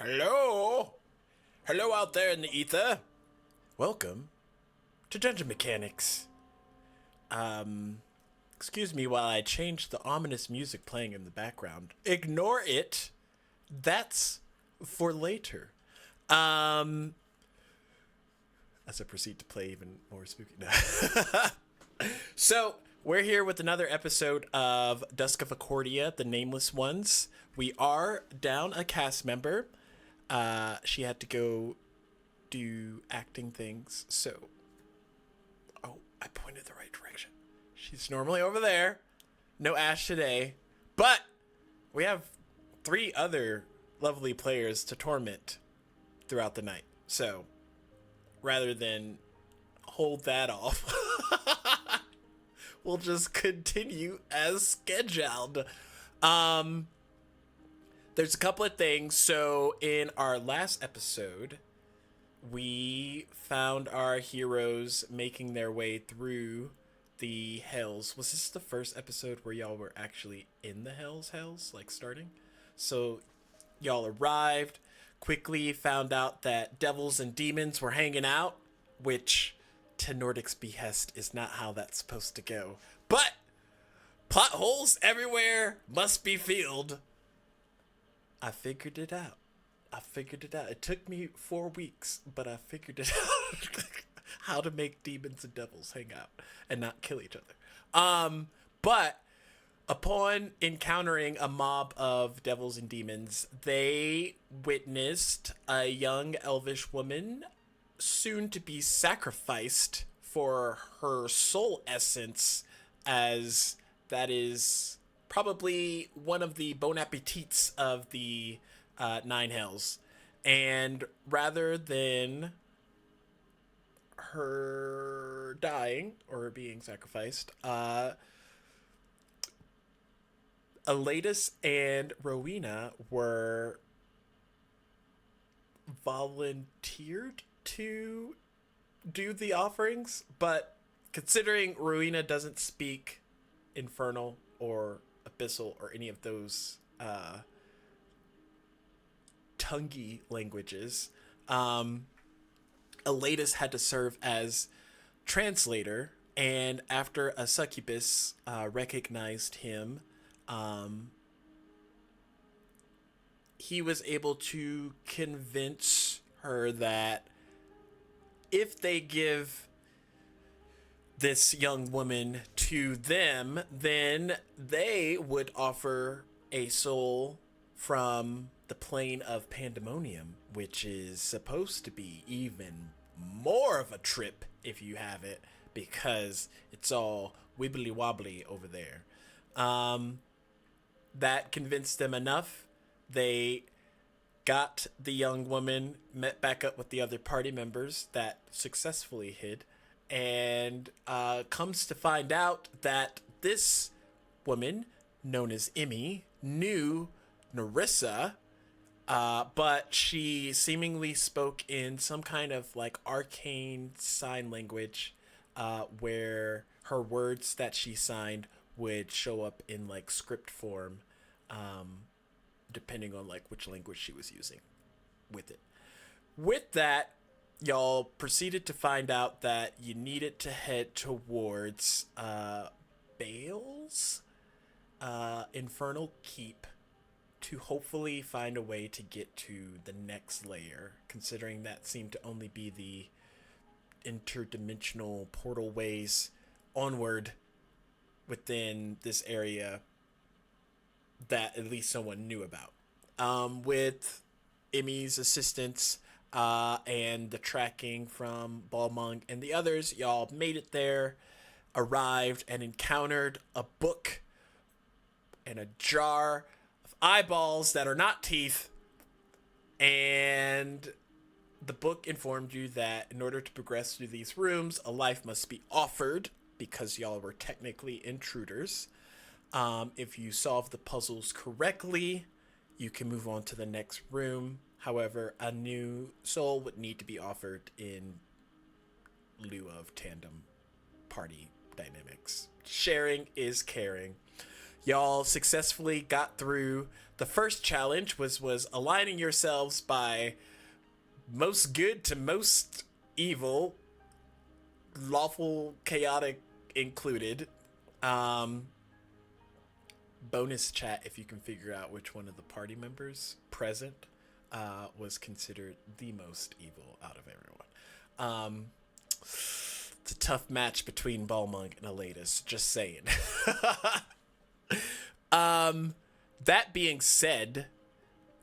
Hello? Hello out there in the ether. Welcome to Dungeon Mechanics. Excuse me while I change the ominous music playing in the background. Ignore it. That's for later. Um, as I proceed to play even more spooky. So, we're here with another episode of Dusk of Achordia, the Nameless Ones. We are down a cast member. She had to go do acting things, so... Oh, I pointed the right direction. She's normally over there. No Ash today. But we have 3 other lovely players to torment throughout the night. So, rather than hold that off, we'll just continue as scheduled. There's a couple of things. So in our last episode, we found our heroes making their way through the hells. Was this the first episode where y'all were actually in the hells, like starting? So y'all arrived, quickly found out that devils and demons were hanging out, which to Nordic's behest is not how that's supposed to go. But plot holes everywhere must be filled. I figured it out. It took me 4 weeks, but I figured it out. How to make demons and devils hang out and not kill each other. But upon encountering a mob of devils and demons, they witnessed a young elvish woman soon to be sacrificed for her soul essence, as that is probably one of the bon appetits of the 9 hells. And rather than her dying or being sacrificed, Elatus and Rowena were volunteered to do the offerings, but considering Rowena doesn't speak Infernal or Abyssal or any of those tonguey languages, Elatus had to serve as translator, and after a succubus recognized him, he was able to convince her that if they give this young woman to them, then they would offer a soul from the plane of Pandemonium, which is supposed to be even more of a trip if you have it, because it's all wibbly wobbly over there. That convinced them enough. They got the young woman, met back up with the other party members that successfully hid, and comes to find out that this woman, known as Emmy, knew Narissa, but she seemingly spoke in some kind of like arcane sign language, where her words that she signed would show up in like script form, depending on like which language she was using with it. With that, y'all proceeded to find out that you needed to head towards Bale's Infernal Keep to hopefully find a way to get to the next layer, considering that seemed to only be the interdimensional portal ways onward within this area that at least someone knew about. With Emmy's assistance and the tracking from Balmung and the others, y'all made it there, arrived, and encountered a book and a jar of eyeballs that are not teeth. And the book informed you that in order to progress through these rooms, a life must be offered, because y'all were technically intruders. If you solve the puzzles correctly, you can move on to the next room. However, a new soul would need to be offered in lieu of tandem party dynamics. Sharing is caring. Y'all successfully got through the first challenge, was aligning yourselves by most good to most evil, lawful, chaotic included. Um, Bonus chat if you can figure out which one of the party members present was considered the most evil out of everyone. It's a tough match between Balmung and Elatus, just saying. That being said,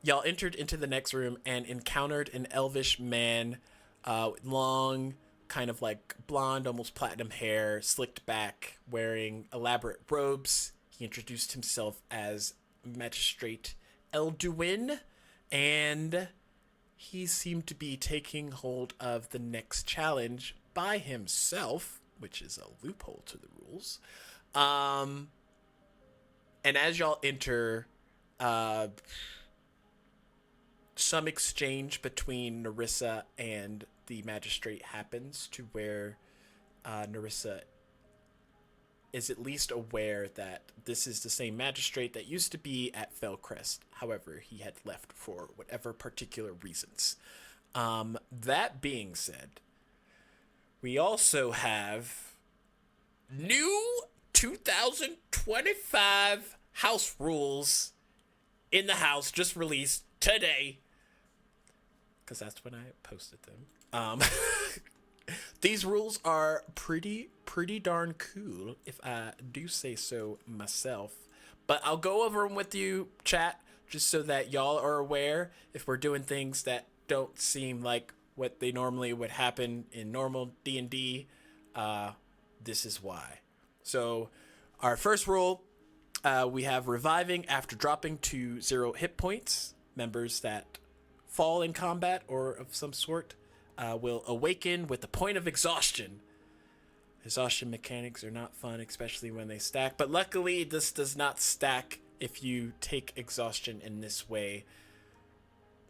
y'all entered into the next room and encountered an elvish man, with long, kind of like blonde, almost platinum hair, slicked back, wearing elaborate robes. He introduced himself as Magistrate Elduin, and he seemed to be taking hold of the next challenge by himself, which is a loophole to the rules. And as y'all enter, some exchange between Narissa and the magistrate happens to where Narissa is at least aware that this is the same magistrate that used to be at Fellcrest. However, he had left for whatever particular reasons. That being said, we also have new 2025 house rules in the house, just released today, because that's when I posted them. These rules are pretty darn cool, if I do say so myself. But I'll go over them with you, chat, just so that y'all are aware if we're doing things that don't seem like what they normally would happen in normal D&D. This is why. So our first rule, we have reviving after dropping to 0 hit points. Members that fall in combat or of some sort will awaken with the point of exhaustion. Exhaustion mechanics are not fun, especially when they stack, but luckily this does not stack if you take exhaustion in this way.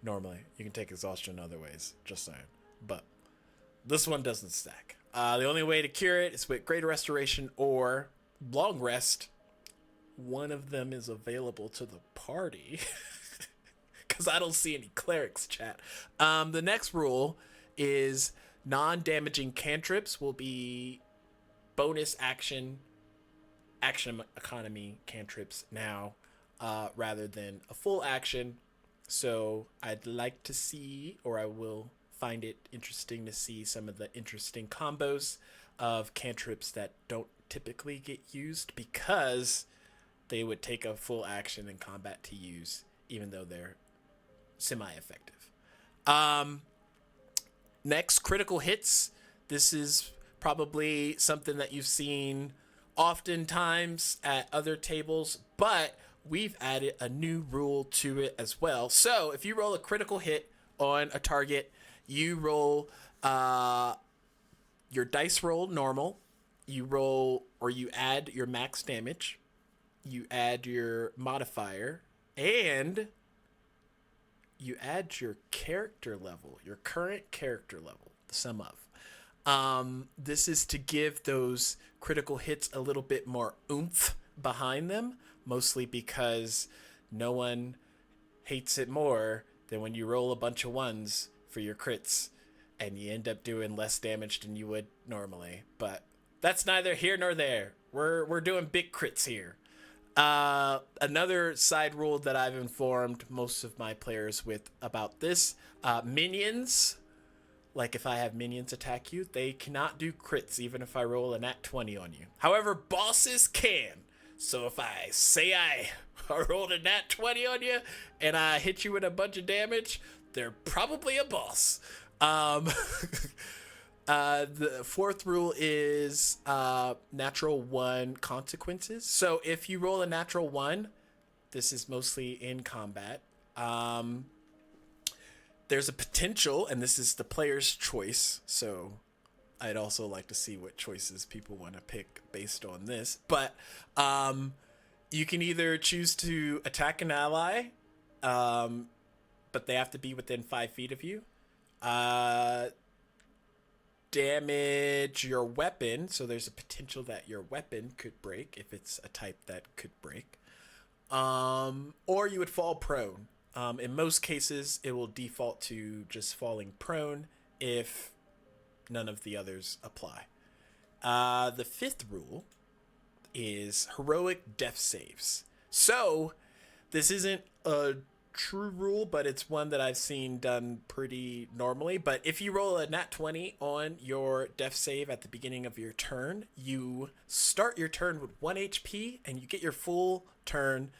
Normally, you can take exhaustion other ways, just saying. But this one doesn't stack. The only way to cure it is with Greater Restoration or Long Rest. One of them is available to the party. Because I don't see any clerics, chat. The next rule is non-damaging cantrips will be bonus action economy cantrips now, rather than a full action. So I'd like to see, or I will find it interesting to see some of the interesting combos of cantrips that don't typically get used, because they would take a full action in combat to use, even though they're semi-effective. Next, critical hits. This is probably something that you've seen oftentimes at other tables, but we've added a new rule to it as well. So if you roll a critical hit on a target, you roll your dice roll normal, you roll, or you add your max damage, you add your modifier, and you add your character level, your current character level, the sum of. This is to give those critical hits a little bit more oomph behind them, mostly because no one hates it more than when you roll a bunch of ones for your crits and you end up doing less damage than you would normally. But that's neither here nor there. We're doing big crits here. Another side rule that I've informed most of my players with about this, minions, like if I have minions attack you, they cannot do crits even if I roll a nat 20 on you. However, bosses can. So if I say I rolled a nat 20 on you and I hit you with a bunch of damage, they're probably a boss. The fourth rule is natural 1 consequences. So if you roll a natural 1, this is mostly in combat. There's a potential, and this is the player's choice. So I'd also like to see what choices people want to pick based on this. But you can either choose to attack an ally, but they have to be within 5 feet of you. Damage your weapon, so there's a potential that your weapon could break if it's a type that could break. or you would fall prone. In most cases, it will default to just falling prone if none of the others apply. The fifth rule is heroic death saves. So, this isn't a true rule, but it's one that I've seen done pretty normally. But if you roll a nat 20 on your death save at the beginning of your turn, you start your turn with 1 HP and you get your full turn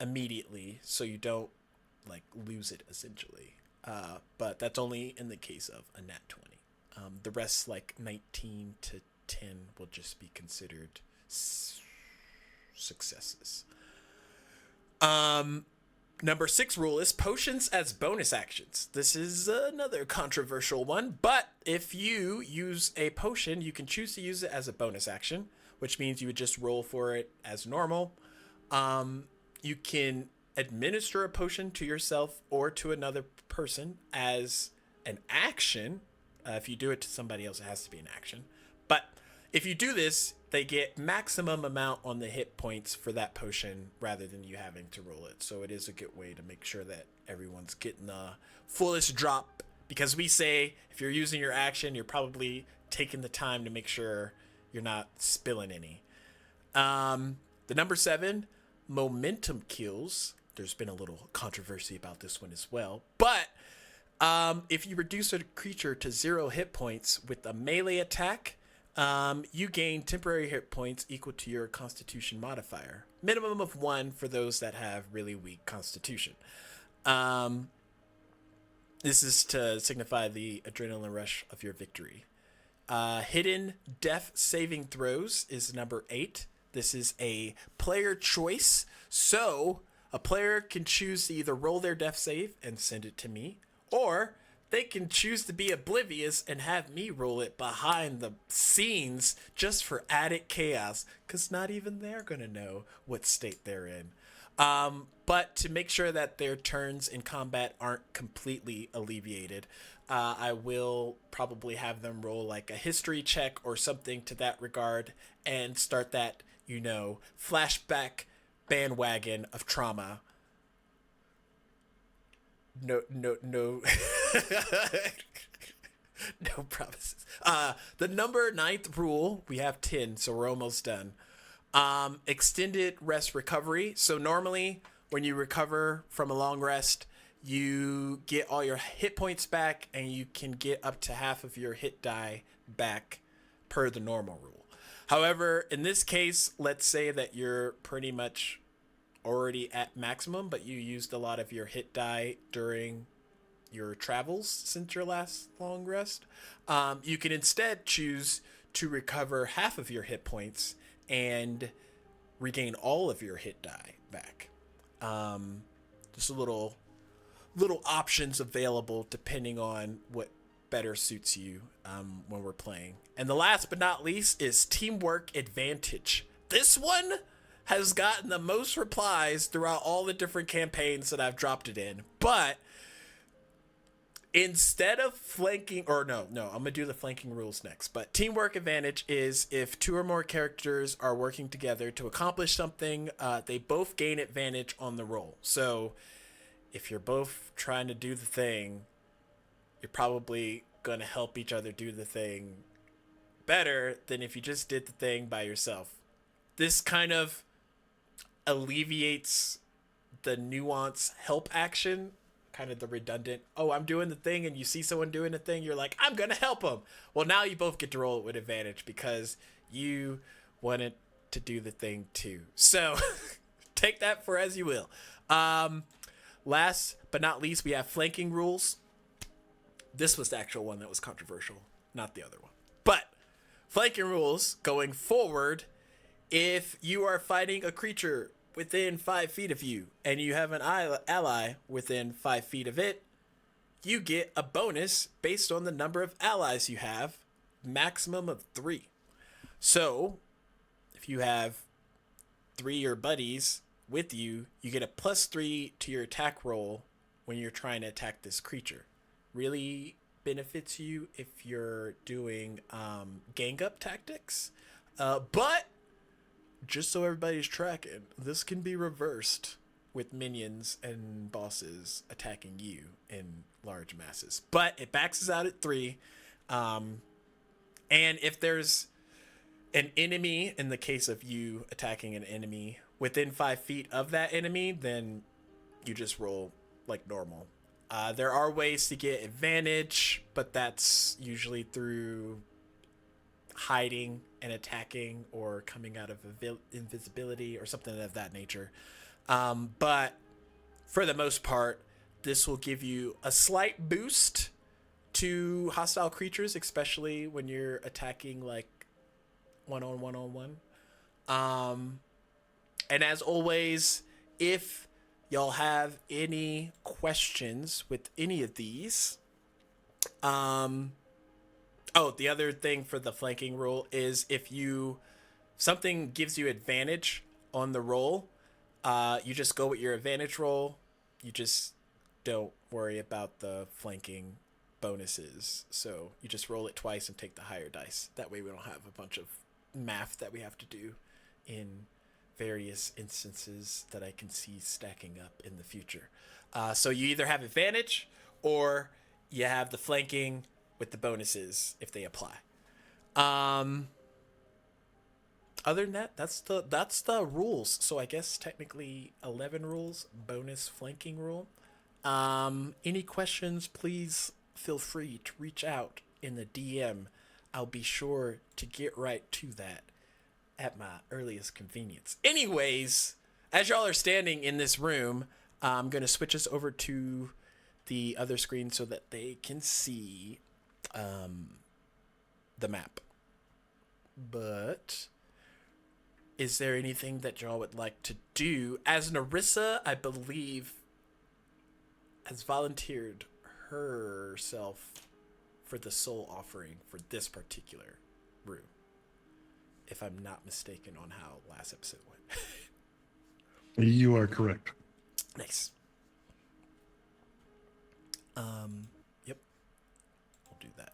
immediately, so you don't like lose it essentially. But that's only in the case of a nat 20. The rest, like 19 to 10, will just be considered successes. Number 6 rule is potions as bonus actions. This is another controversial one, but if you use a potion, you can choose to use it as a bonus action, which means you would just roll for it as normal. You can administer a potion to yourself or to another person as an action. If you do it to somebody else, it has to be an action. But if you do this, they get maximum amount on the hit points for that potion rather than you having to roll it. So it is a good way to make sure that everyone's getting the fullest drop. Because we say if you're using your action, you're probably taking the time to make sure you're not spilling any. The number 7, momentum kills. There's been a little controversy about this one as well. But if you reduce a creature to 0 hit points with a melee attack, you gain temporary hit points equal to your constitution modifier. Minimum of 1 for those that have really weak constitution. This is to signify the adrenaline rush of your victory. Hidden death saving throws is number 8. This is a player choice. So a player can choose to either roll their death save and send it to me, or they can choose to be oblivious and have me roll it behind the scenes just for added chaos, because not even they're going to know what state they're in. But to make sure that their turns in combat aren't completely alleviated, I will probably have them roll like a history check or something to that regard and start that, flashback bandwagon of trauma. No no promises. The number 9th rule, we have 10, so we're almost done. Extended rest recovery. So normally when you recover from a long rest, you get all your hit points back and you can get up to half of your hit die back per the normal rule. However, in this case, let's say that you're pretty much already at maximum, but you used a lot of your hit die during your travels since your last long rest. You can instead choose to recover half of your hit points and regain all of your hit die back. Just a little options available depending on what better suits you when we're playing. And the last but not least is teamwork advantage. This one has gotten the most replies throughout all the different campaigns that I've dropped it in. But instead of flanking, or no, I'm going to do the flanking rules next. But teamwork advantage is if 2 or more characters are working together to accomplish something, they both gain advantage on the roll. So if you're both trying to do the thing, you're probably going to help each other do the thing better than if you just did the thing by yourself. This kind of alleviates the nuance help action, kind of the redundant, I'm doing the thing and you see someone doing the thing, you're like, I'm gonna help them. Well, now you both get to roll it with advantage because you wanted to do the thing too. So take that for as you will. Last but not least, we have flanking rules. This was the actual one that was controversial, not the other one. But flanking rules going forward, if you are fighting a creature within 5 feet of you and you have an ally within 5 feet of it, you get a bonus based on the number of allies you have, maximum of 3. So if you have 3 of your buddies with you, you get a +3 to your attack roll when you're trying to attack this creature. Really benefits you if you're doing gang up tactics. But just so everybody's tracking, this can be reversed with minions and bosses attacking you in large masses. But it maxes out at 3. And if there's an enemy, in the case of you attacking an enemy, within 5 feet of that enemy, then you just roll like normal. There are ways to get advantage, but that's usually through hiding and attacking or coming out of invisibility or something of that nature. But for the most part, this will give you a slight boost to hostile creatures, especially when you're attacking like one-on-one. And as always, if y'all have any questions with any of these, the other thing for the flanking rule is if something gives you advantage on the roll, you just go with your advantage roll. You just don't worry about the flanking bonuses. So you just roll it twice and take the higher dice. That way we don't have a bunch of math that we have to do in various instances that I can see stacking up in the future. So you either have advantage or you have the flanking with the bonuses if they apply. Other than that, that's the rules. So I guess technically 11 rules, bonus flanking rule. Any questions, please feel free to reach out in the DM. I'll be sure to get right to that at my earliest convenience. Anyways, as y'all are standing in this room, I'm going to switch us over to the other screen so that they can see the map. But is there anything that y'all would like to do? As Narissa, I believe, has volunteered herself for the soul offering for this particular room, if I'm not mistaken on how last episode went. You are correct. Nice. Yep. We'll do that.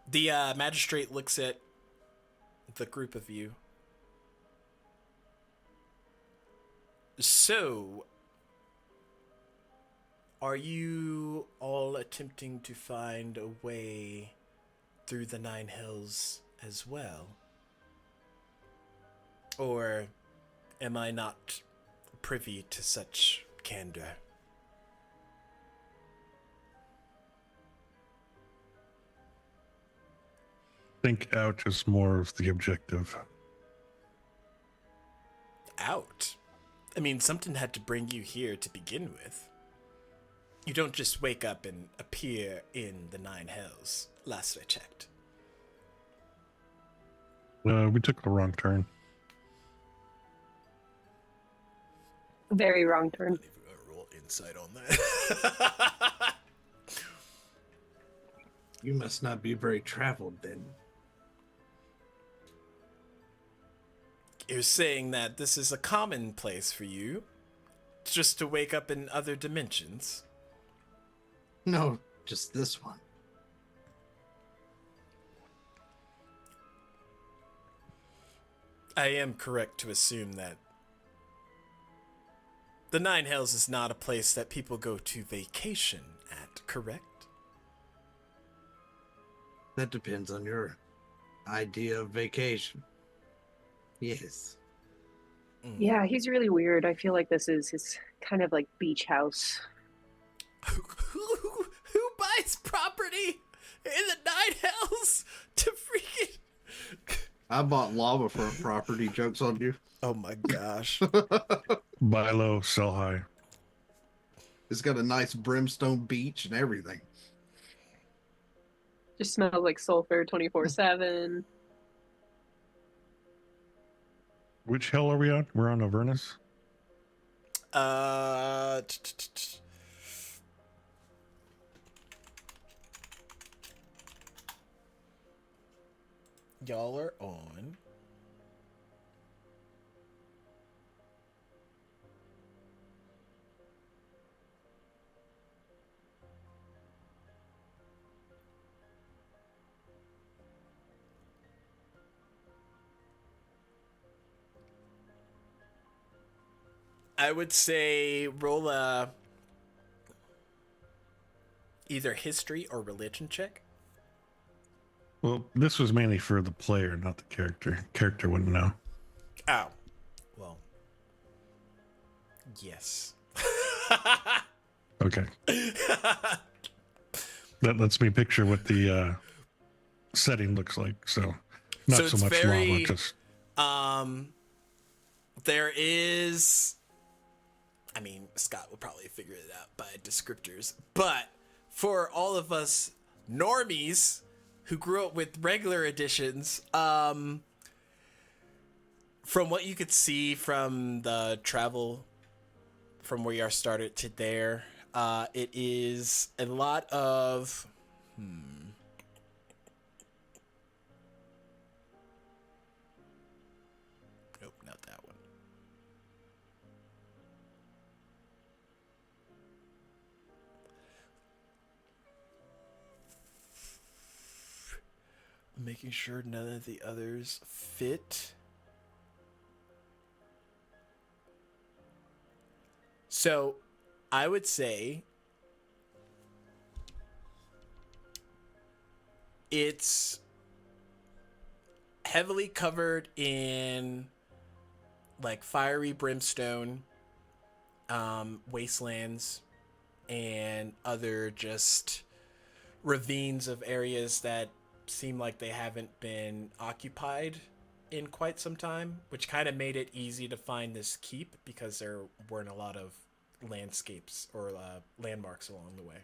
The magistrate looks at the group of you. So, are you all attempting to find a way through the Nine Hills as well? Or am I not privy to such candor? Think out is more of the objective. Out? I mean, something had to bring you here to begin with. You don't just wake up and appear in the Nine Hells, last I checked. We took a wrong turn. Very wrong turn. I'm not even gonna roll insight on that. You must not be very traveled then. You're saying that this is a common place for you, just to wake up in other dimensions. No, just this one. I am correct to assume that the Nine Hells is not a place that people go to vacation at, correct? That depends on your idea of vacation. Yes. Yeah, he's really weird. I feel like this is his kind of like beach house. Who buys property in the Nine Hells to freaking... I bought lava for a property. Joke's on you. Oh my gosh. Buy low, sell high. It's got a nice brimstone beach and everything. Just smells like sulfur 24/7. Which hell are we on? We're on Avernus? Y'all are on... I would say roll a either history or religion check. Well, this was mainly for the player, not the character. Character wouldn't know. Oh, well, yes. Okay. That lets me picture what the setting looks like. So, not So so it's much very, lava, just there is, I mean, Scott will probably figure it out by descriptors, but for all of us normies who grew up with regular editions, from what you could see from the travel from where you are started to there, it is a lot of, nope, not that one. Making sure none of the others fit. So, I would say it's heavily covered in like fiery brimstone, wastelands, and other just ravines of areas that seem like they haven't been occupied in quite some time, which kind of made it easy to find this keep because there weren't a lot of landscapes or landmarks along the way.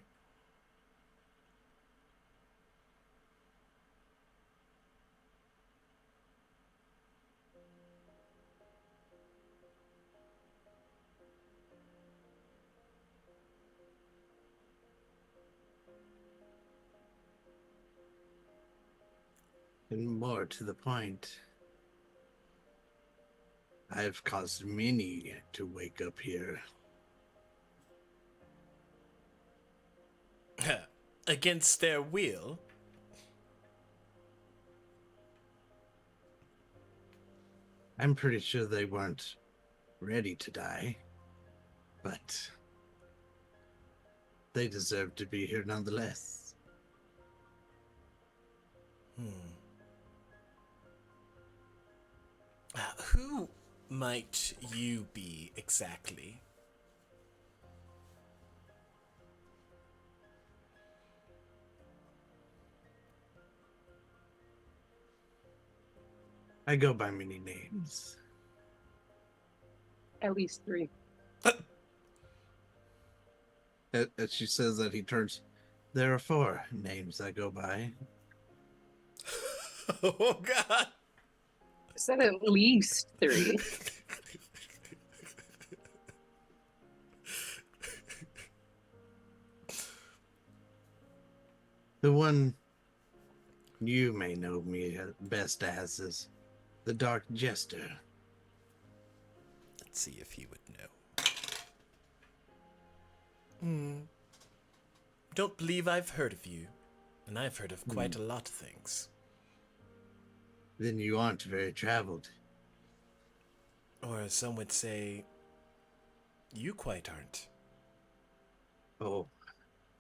And more to the point, I've caused many to wake up here. Against their will. I'm pretty sure they weren't ready to die, but they deserve to be here nonetheless. Who might you be exactly? I go by many names. At least 3. As she says that, he turns. There are 4 names I go by. Oh, God. I said at least 3. The one you may know me best as is the Dark Jester. Let's see if he would know. Don't believe I've heard of you. And I've heard of quite a lot of things. Then you aren't very traveled. Or as some would say, you quite aren't. Oh,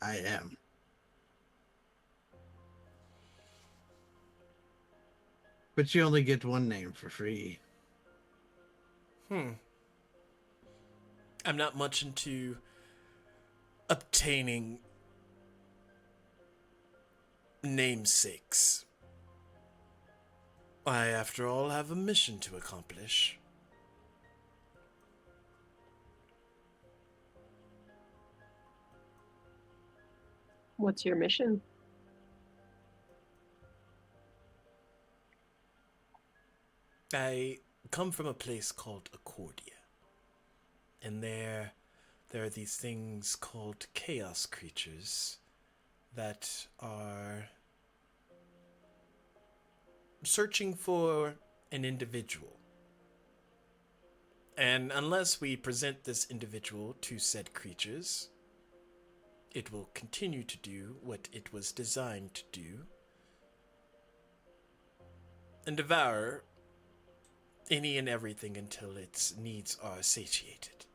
I am. But you only get one name for free. I'm not much into obtaining namesakes. I, after all, have a mission to accomplish. What's your mission? I come from a place called Achordia. And there are these things called chaos creatures that are searching for an individual. And unless we present this individual to said creatures, it will continue to do what it was designed to do and devour any and everything until its needs are satiated.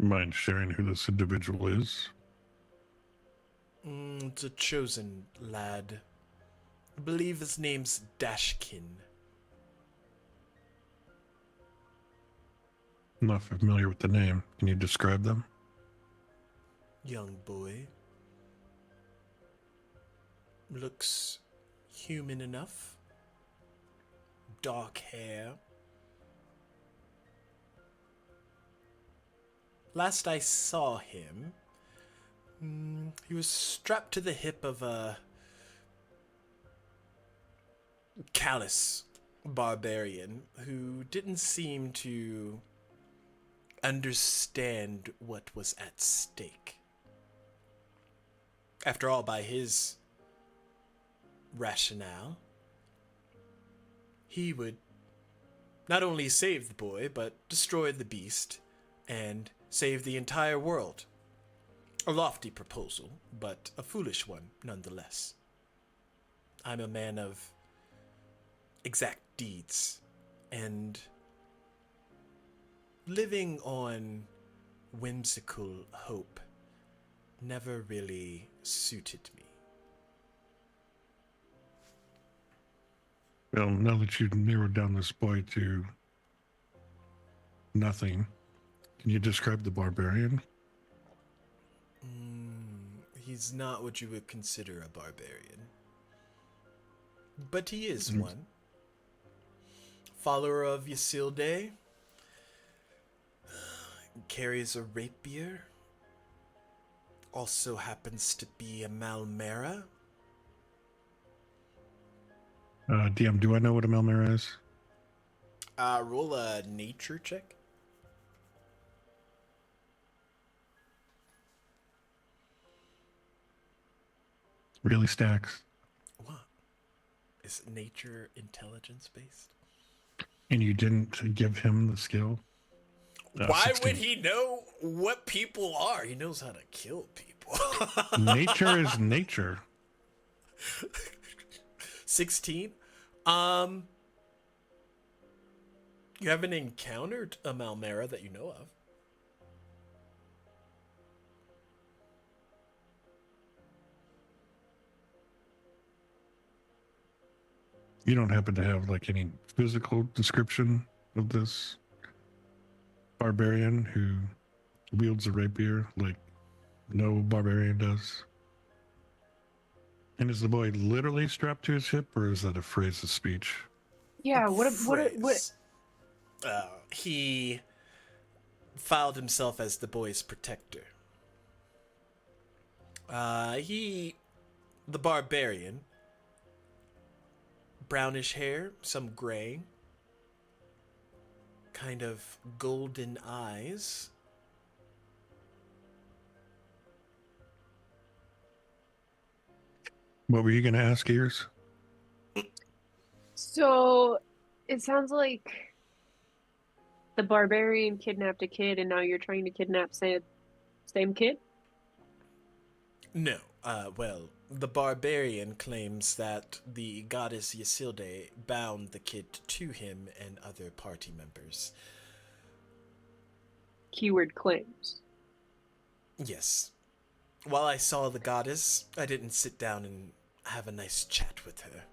Mind sharing who this individual is? It's a chosen lad. I believe his name's Dashkin. I'm not familiar with the name. Can you describe them? Young boy. Looks human enough. Dark hair. Last I saw him, he was strapped to the hip of a callous barbarian who didn't seem to understand what was at stake. After all, by his rationale, he would not only save the boy, but destroy the beast and save the entire world. A lofty proposal, but a foolish one nonetheless. I'm a man of exact deeds, and living on whimsical hope never really suited me. Well, now that you've narrowed down this boy to nothing, can you describe the barbarian? He's not what you would consider a barbarian, but he is one. Follower of Ysilde, carries a rapier, also happens to be a Malmera. DM, do I know what a Melmera is? Roll a nature check. Really stacks. What? Is nature intelligence based? And you didn't give him the skill? Why 16. would he know what people are? He knows how to kill people. Nature is nature. 16? You haven't encountered a Malmera that you know of. You don't happen to have like any physical description of this barbarian who wields a rapier like no barbarian does? And is the boy literally strapped to his hip, or is that a phrase of speech? Yeah, what Phrase. He filed himself as the boy's protector. The barbarian, brownish hair, some gray, kind of golden eyes. What were you going to ask, Ears? So it sounds like the barbarian kidnapped a kid and now you're trying to kidnap same kid? No, well, the barbarian claims that the goddess Ysilde bound the kid to him and other party members. Keyword claims. Yes. While I saw the goddess, I didn't sit down and have a nice chat with her.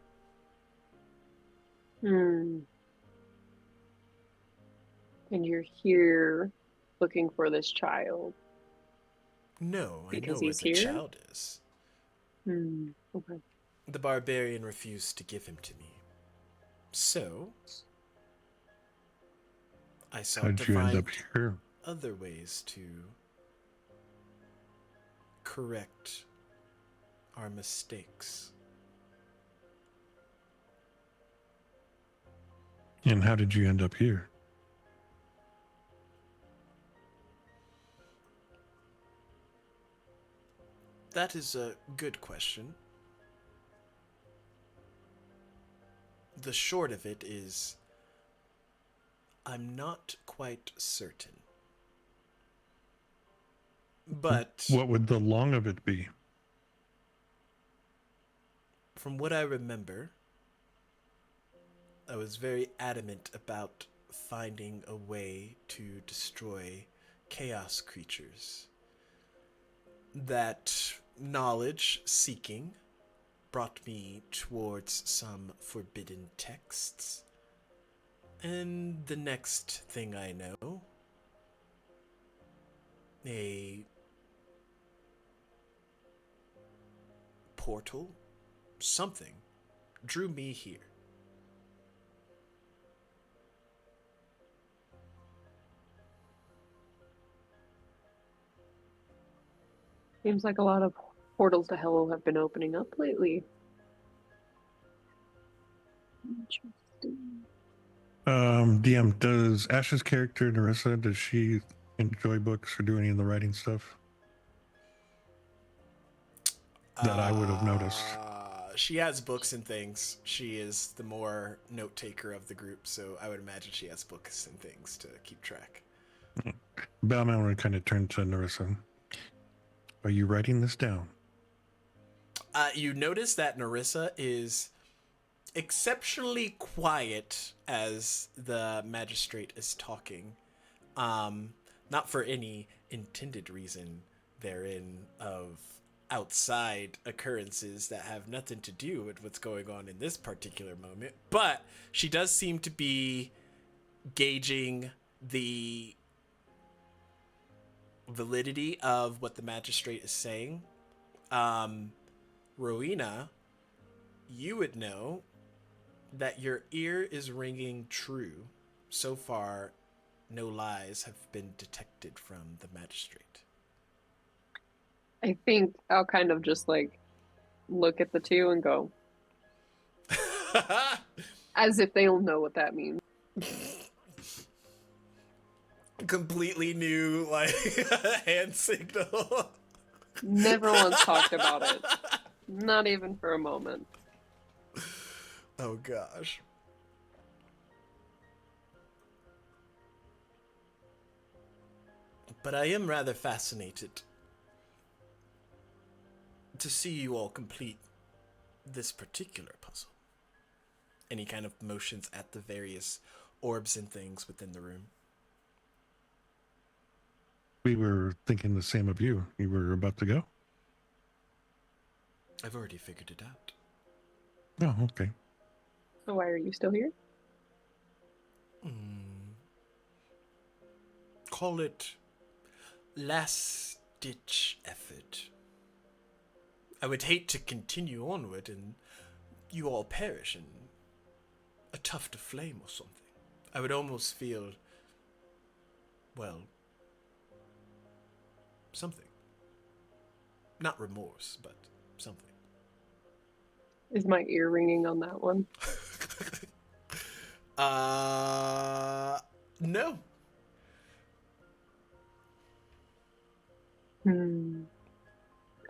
And you're here looking for this child. No, I know Because where he's the here? child is. Okay. The barbarian refused to give him to me. So, I sought How'd to you end find up here? other ways to correct our mistakes. And how did you end up here? That is a good question. The short of it is, I'm not quite certain. But What would the long of it be? from what I remember, I was very adamant about finding a way to destroy chaos creatures. That knowledge seeking brought me towards some forbidden texts. And the next thing I know, a portal, something, drew me here. Seems like a lot of portals to hell have been opening up lately. Interesting. DM, does Ash's character, Narissa, does she enjoy books or do any of the writing stuff that I would have noticed? She has books and things. She is the more note taker of the group, so I would imagine she has books and things to keep track. Bellman would kind of turn to Narissa. Are you writing this down? You notice that Narissa is exceptionally quiet as the magistrate is talking. Not for any intended reason therein of outside occurrences that have nothing to do with what's going on in this particular moment, but she does seem to be gauging the validity of what the magistrate is saying. Rowena, you would know that your ear is ringing true. So far, no lies have been detected from the magistrate. I think I'll kind of just like look at the two and go, as if they'll know what that means. Completely new, like, hand signal. Never once talked about it. Not even for a moment. Oh, gosh. But I am rather fascinated to see you all complete this particular puzzle. And he kind of motions at the various orbs and things within the room. We were thinking the same of you. You were about to go? I've already figured it out. Oh, okay. So why are you still here? Call it last-ditch effort. I would hate to continue onward and you all perish in a tuft of flame or something. I would almost feel, well, something. Not remorse, but something. Is my ear ringing on that one? No.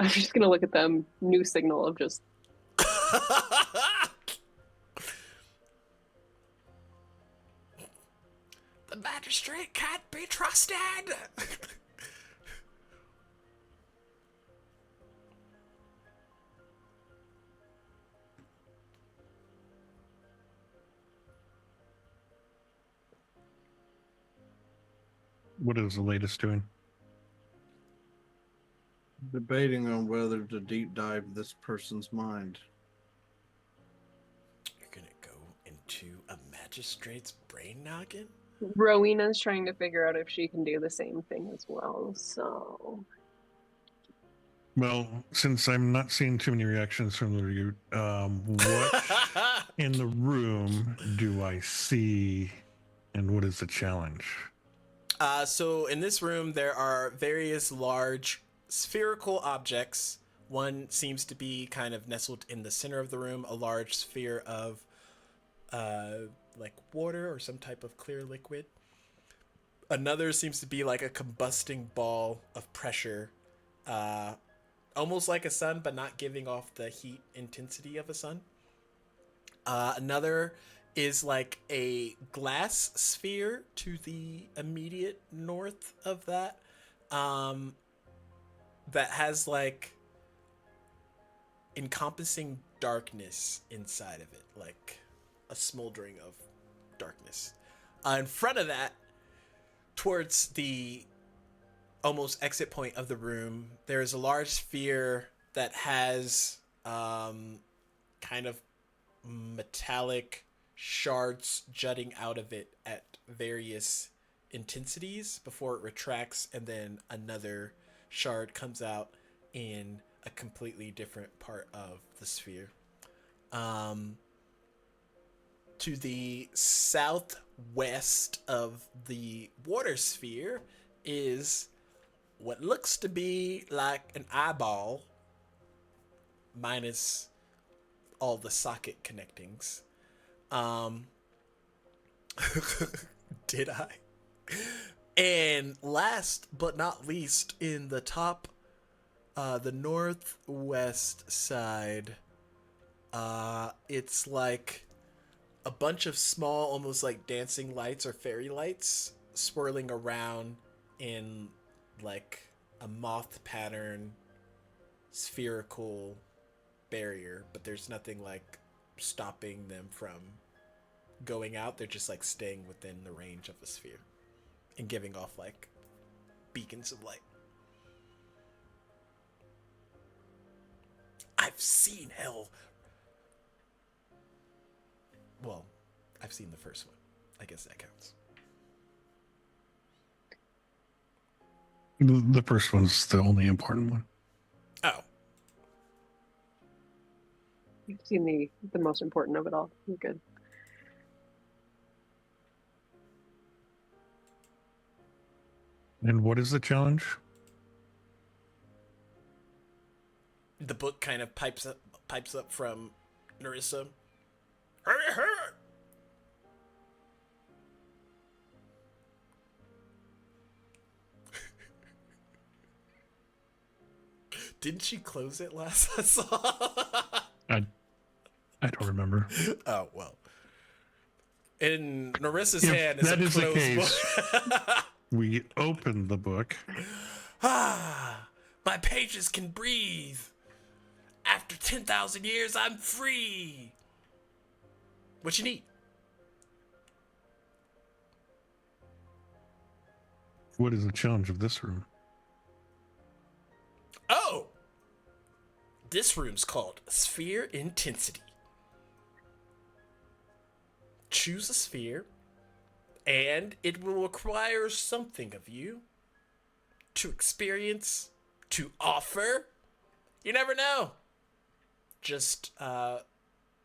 I'm just gonna look at them. New signal of just. The magistrate can't be trusted. What is the latest doing? Debating on whether to deep dive this person's mind. You're gonna go into a magistrate's brain noggin? Rowena's trying to figure out if she can do the same thing as well, so. Well, since I'm not seeing too many reactions from the root, what in the room do I see, and what is the challenge? So in this room, there are various large spherical objects. One seems to be kind of nestled in the center of the room, a large sphere of like water or some type of clear liquid. Another seems to be like a combusting ball of pressure, almost like a sun, but not giving off the heat intensity of a sun. Another is like a glass sphere to the immediate north of that, that has like encompassing darkness inside of it, like a smoldering of darkness. In front of that, towards the almost exit point of the room, there is a large sphere that has kind of metallic shards jutting out of it at various intensities before it retracts, and then another shard comes out in a completely different part of the sphere. To the southwest of the water sphere is what looks to be like an eyeball, minus all the socket connectings. Did I? And last but not least, in the top, the northwest side, it's like a bunch of small, almost like dancing lights or fairy lights swirling around in like a moth pattern spherical barrier, but there's nothing like stopping them from going out. They're just like staying within the range of the sphere and giving off like beacons of light. I've seen hell. Well, I've seen the first one. I guess that counts. The first one's the only important one. Oh. You've seen the most important of it all. You're good. And what is the challenge? The book kind of pipes up from Narissa. Hurry, hurry! Didn't she close it last I saw? I don't remember. Oh, well. In Narissa's If hand is that a is the closed case, book. we open the book. My pages can breathe. After 10,000 years, I'm free. What you need? What is the challenge of this room? Oh! This room's called Sphere Intensity. Choose a sphere, and it will require something of you to experience, to offer. You never know. Just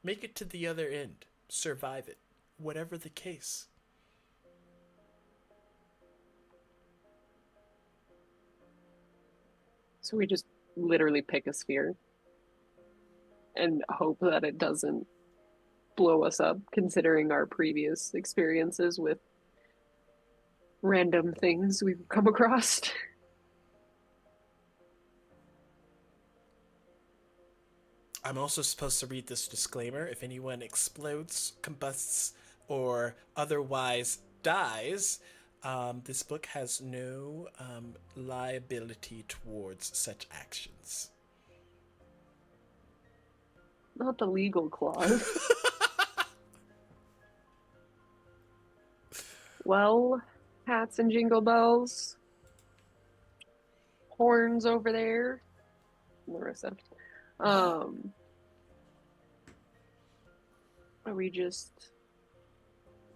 make it to the other end. Survive it. Whatever the case. So we just literally pick a sphere and hope that it doesn't blow us up, considering our previous experiences with random things we've come across. I'm also supposed to read this disclaimer. If anyone explodes, combusts, or otherwise dies, this book has no liability towards such actions. Not the legal clause. Well, hats and jingle bells. Horns over there. Larissa. Are we just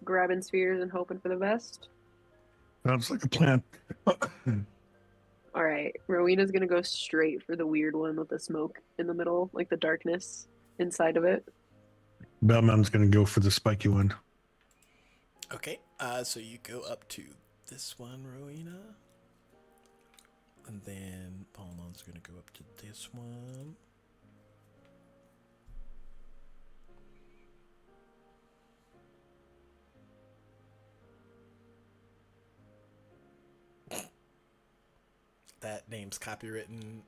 grabbing spheres and hoping for the best? Sounds like a plan. Alright, Rowena's gonna go straight for the weird one with the smoke in the middle, like the darkness inside of it. Bellman's going to go for the spiky one. Okay, so you go up to this one, Rowena. And then Palmon's going to go up to this one. That name's copywritten,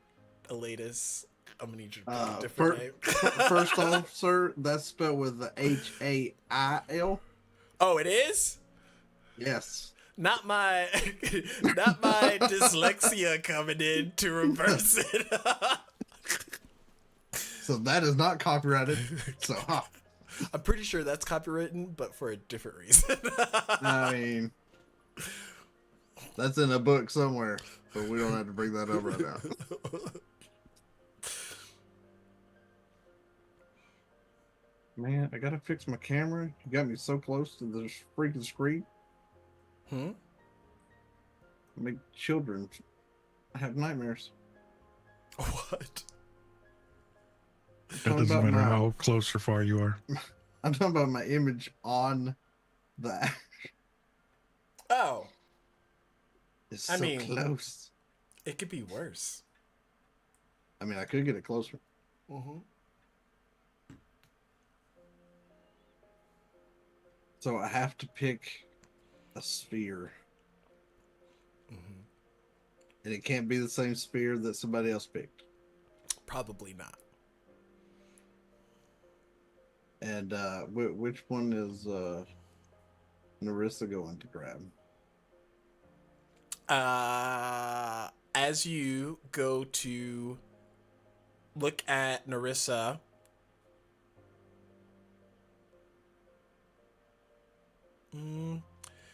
Elatus. I'm gonna need you to put a different name. First off, sir, that's spelled with the Hail. Oh, it is? Yes. Not my dyslexia coming in to reverse it. So that is not copyrighted. So I'm pretty sure that's copywritten, but for a different reason. I mean, That's in a book somewhere, but we don't have to bring that up right now. Man, I gotta fix my camera. You got me so close to the freaking screen. Make children have nightmares. What? That doesn't matter how close or far you are. I'm talking about my image on the. Oh. It's so close. It could be worse. I mean, I could get it closer. Mm-hmm. So I have to pick a sphere. Mm-hmm. And it can't be the same sphere that somebody else picked. Probably not. And which one is Narissa going to grab? As you go to look at Narissa,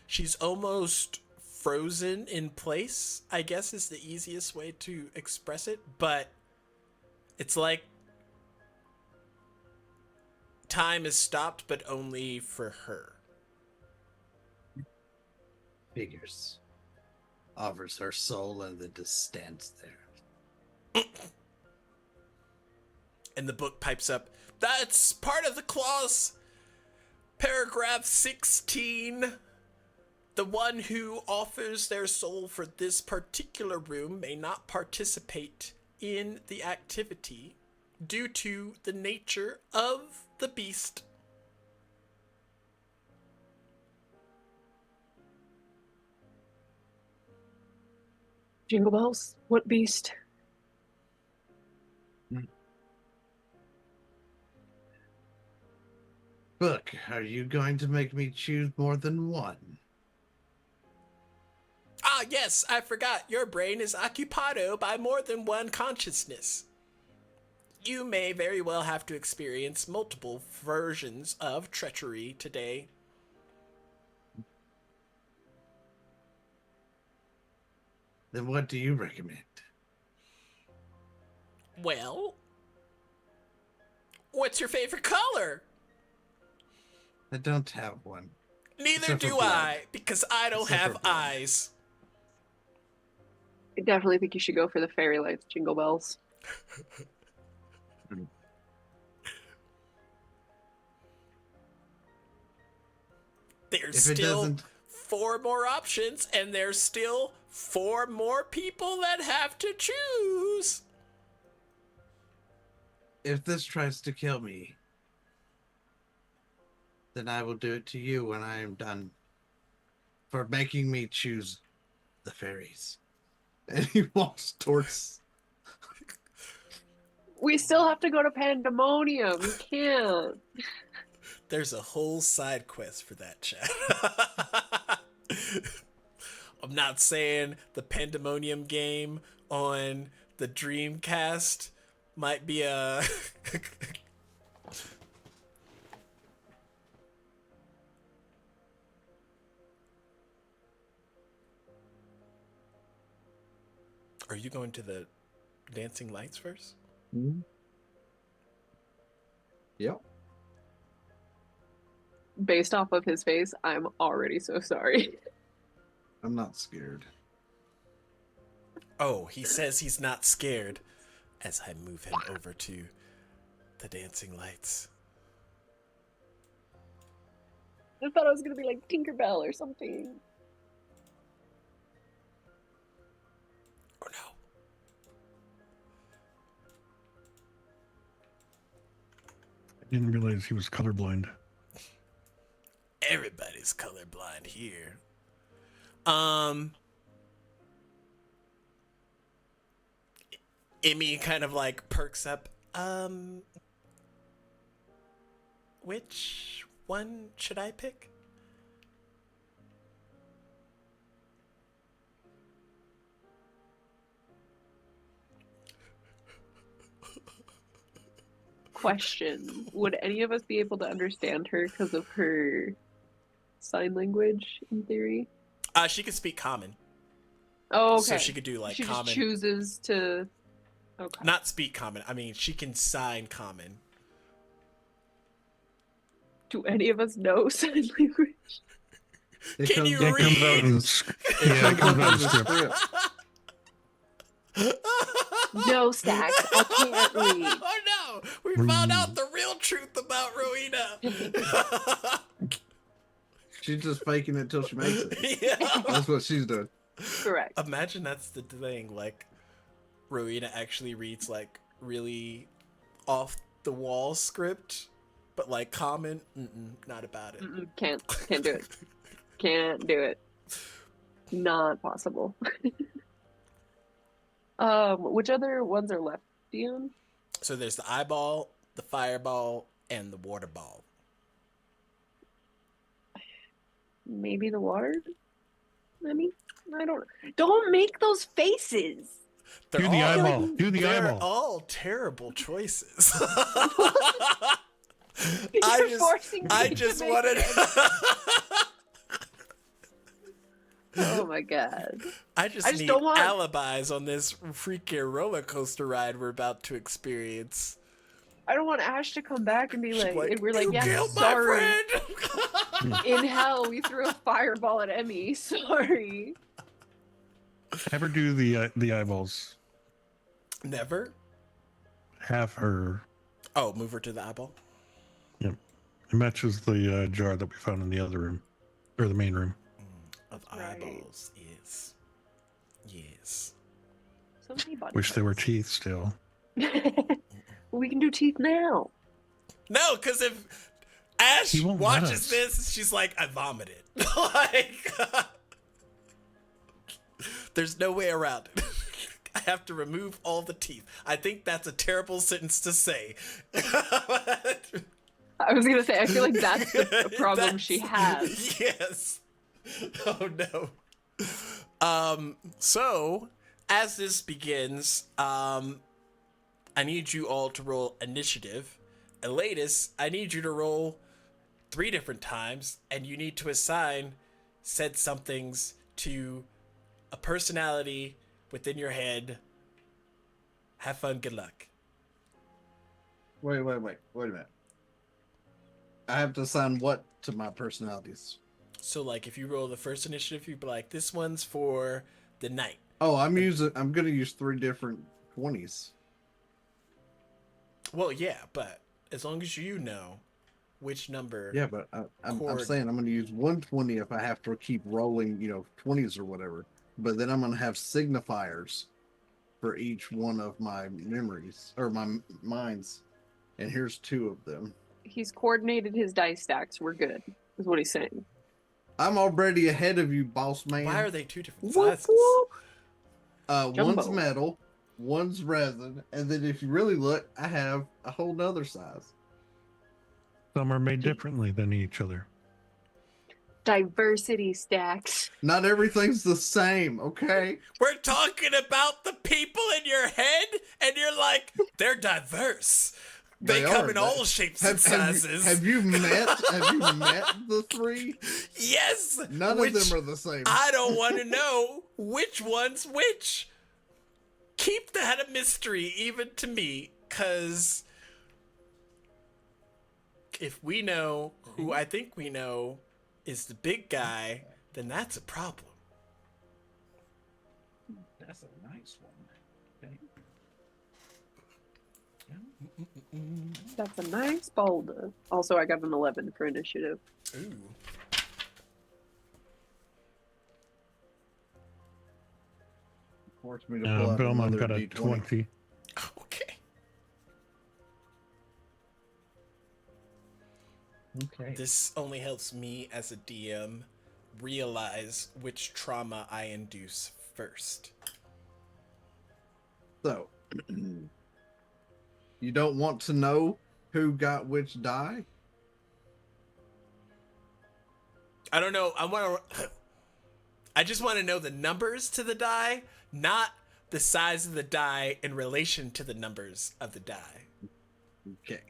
she's almost frozen in place, I guess is the easiest way to express it, but it's like time is stopped, but only for her. Figures. Offers her soul and then just stands there. And the book pipes up, "That's part of the clause. Paragraph 16. The one who offers their soul for this particular room may not participate in the activity due to the nature of the beast." Jingle bells? What beast? Book, are you going to make me choose more than one? Ah, yes, I forgot. Your brain is occupado by more than one consciousness. You may very well have to experience multiple versions of treachery today. Then what do you recommend? Well, what's your favorite color? I don't have one. Neither Except for do blood. I, because I don't Except have for blood. eyes. I definitely think you should go for the fairy lights, jingle bells. There's If it still doesn't, 4 more options, and there's still 4 more people that have to choose. if this tries to kill me, then I will do it to you when I am done. For making me choose the fairies. And he walks towards. We still have to go to Pandemonium. You can't. There's a whole side quest for that, chat. I'm not saying the Pandemonium game on the Dreamcast might be a... Are you going to the dancing lights first? Mm-hmm. Yep. Based off of his face, I'm already so sorry. I'm not scared. Oh, he says he's not scared as I move him over to the dancing lights. I thought it was gonna be like Tinkerbell or something. Oh no. I didn't realize he was colorblind. Everybody's colorblind here. Emmy kind of like perks up. Which one should I pick? Question: would any of us be able to understand her because of her sign language, in theory? She can speak common. Oh, okay. So she could do like she common. just chooses to. Okay. Not speak common. I mean, she can sign common. Do any of us know sign language? It Can comes you up- It comes out read? in, It yeah, it comes comes up out in in the script. script. No, Stacks. I can't read. Oh no! We found out the real truth about Rowena. She's just faking it till she makes it. Yeah. That's what she's doing. Correct. Imagine that's the thing. Like, Rowena actually reads like really off the wall script, but like common. Not about it. Can't do it. Can't do it. Not possible. Which other ones are left, Dion? So there's the eyeball, the fireball, and the water ball. Maybe the water? I mean, don't make those faces. They're Do the all- eyeball. Do the They're eyeball. all terrible choices. You're forcing me I to just make wanted. it. Oh my god. I I just just need don't want- alibis on this freaking roller coaster ride we're about to experience. I don't want Ash to come back and be She's like, and we're "You like, yeah, killed my sorry. friend." In hell, we threw a fireball at Emmy. Sorry. Have her do the eyeballs. Never. Have her. Oh, move her to the eyeball. Yep. It matches the jar that we found in the other room, or the main room. Of Right. eyeballs. Yes. So many body Wish they were parts. teeth still. We can do teeth now. No, because if Ash He won't let watches us. this, she's like, I vomited. Like, there's no way around it. I have to remove all the teeth. I think that's a terrible sentence to say. I was gonna say, I feel like that's the problem she has. Yes. Oh no. So as this begins, I need you all to roll initiative. Elatus, I need you to roll 3 different times, and you need to assign said somethings to a personality within your head. Have fun, good luck. Wait a minute. I have to assign what to my personalities? So like if you roll the first initiative, you'd be like, this one's for the knight. Oh, I'm gonna use 3 different 20s. Well, yeah, but as long as you know which number. Yeah, but I'm Chord. saying I'm gonna use 120 if I have to keep rolling, 20s or whatever. But then I'm gonna have signifiers for each one of my memories or my minds, and here's 2 of them. He's coordinated his dice stacks. We're good, is what he's saying. I'm already ahead of you, boss man. Why are they 2 different Whoop, sizes? whoop. One's Jumbo. metal, one's resin, and then if you really look, I have a whole nother size. Some are made differently than each other. Diversity stacks. Not everything's the same, okay? We're talking about the people in your head, and you're like, they're diverse. They They come are. in all shapes and sizes. Have you met the 3? Yes. None which of them are the same. I don't want to know which one's which. Keep that a mystery, even to me, because if we know who I think we know is the big guy, then that's a problem. That's a nice one. Okay. That's a nice boulder. Also, I got an 11 for initiative. Ooh. Force me to pull out Belmont another got a D20. 20. Okay. Okay. This only helps me as a DM realize which trauma I induce first. So, you don't want to know who got which die? I don't know. I just want to know the numbers to the die, not the size of the die in relation to the numbers of the die. Okay.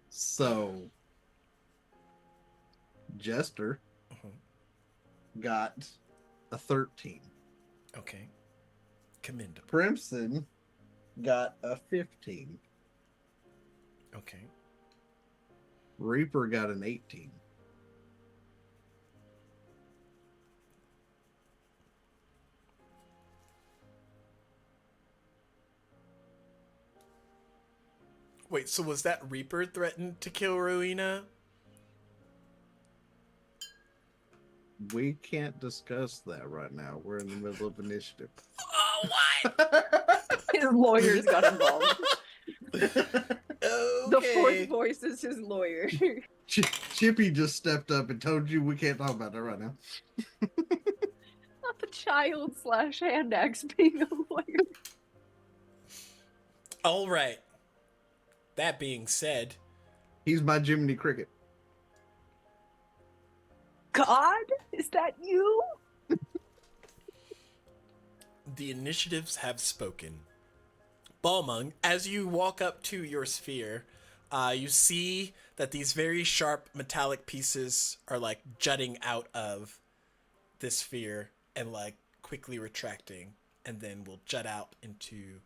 So, Jester got a a 13. Okay. Commendable. Crimson got a 15. Okay. Reaper got an 18. Wait, so was that Reaper threatened to kill Rowena? We can't discuss that right now. We're in the middle of initiative. Oh, what? His lawyers got involved. Okay. The fourth voice is his lawyer. Chippy just stepped up and told you we can't talk about that right now. Not the child / hand axe being a lawyer. All right. That being said, He's my Jiminy Cricket. God? Is that you? the initiatives have spoken. Balmung, as you walk up to your sphere, you see that these very sharp metallic pieces are like jutting out of this sphere and like quickly retracting, and then will jut out into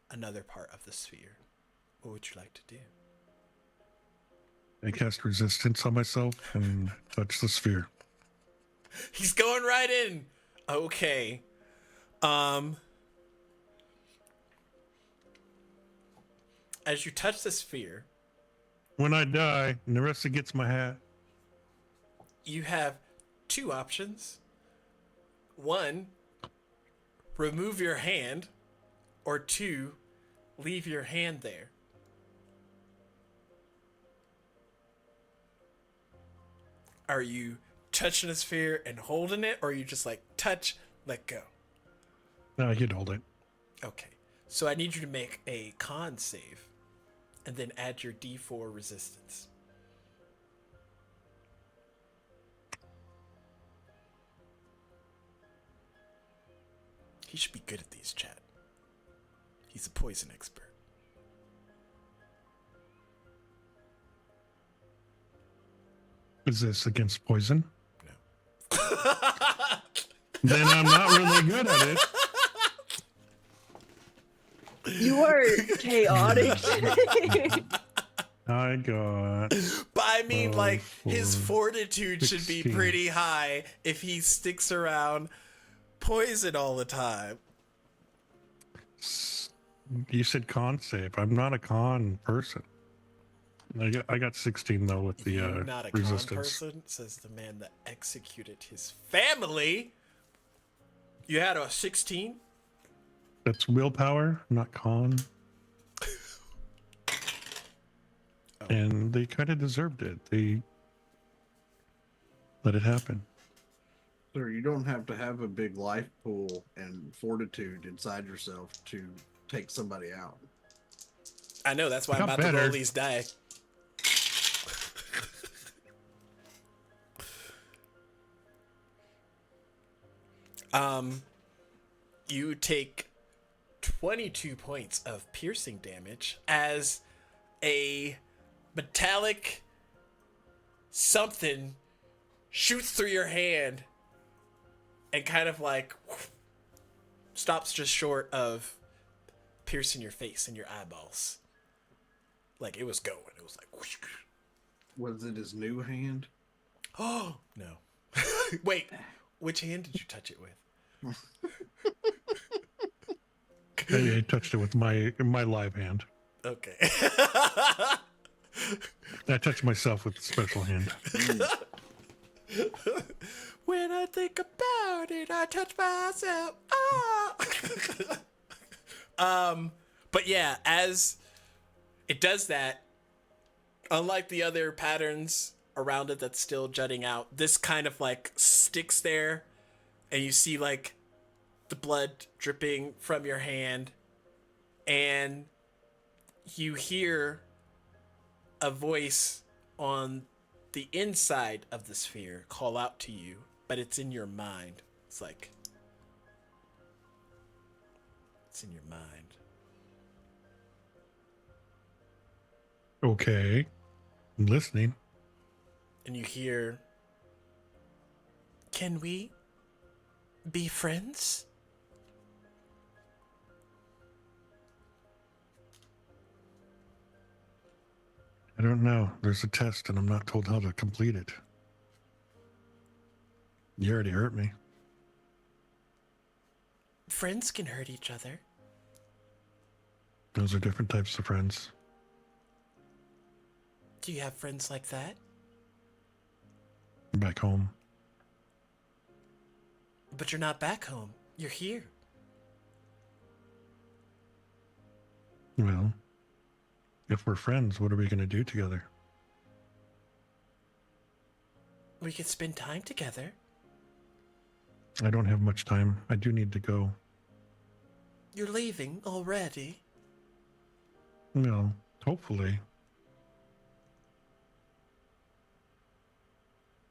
another part of the sphere. What would you like to do? I cast resistance on myself and touch the sphere. He's going right in. Okay. As you touch the sphere, When I die, Narissa gets my hat. you have two options. One, remove your hand, or two, leave your hand there. Are you touching a sphere and holding it, or are you just like touch, let go? No, you'd hold it. Okay. So I need you to make a con save and then add your D4 resistance. He should be good at these, chat. He's a poison expert. Is this against poison? No. Then I'm not really good at it. You are chaotic today. I got But I mean, like, his 4, fortitude should be 16. pretty high if he sticks around poison all the time. You said con save. I'm not a con person. I got 16 though with the You're not a con resistance. person, says the man that executed his family. You had a 16? That's willpower, not con. And they kind of deserved it. They let it happen. Sir, you don't have to have a big life pool and fortitude inside yourself to take somebody out. I know, that's why I'm Got about to roll better. these die. You take 22 points of piercing damage as a metallic something shoots through your hand and kind of like stops just short of piercing your face and your eyeballs. Like it was going. It was like whoosh. Was it his new hand? Oh no. Wait, which hand did you touch it with? I touched it with my live hand. Okay. I touched myself with the special hand. When I think about it, I touch myself. But yeah, as it does that, unlike the other patterns around it that's still jutting out, this kind of like sticks there, and you see like the blood dripping from your hand, and you hear a voice on the inside of the sphere call out to you, but it's in your mind. It's like, it's in your mind. Okay. I'm listening. And you hear, can we be friends? I don't know. There's a test and I'm not told how to complete it. You already hurt me. Friends can hurt each other. Those are different types of friends. Do you have friends like that? Back home. But you're not back home. You're here. Well, if we're friends, what are we going to do together? We could spend time together. I don't have much time. I do need to go. You're leaving already. Well, hopefully.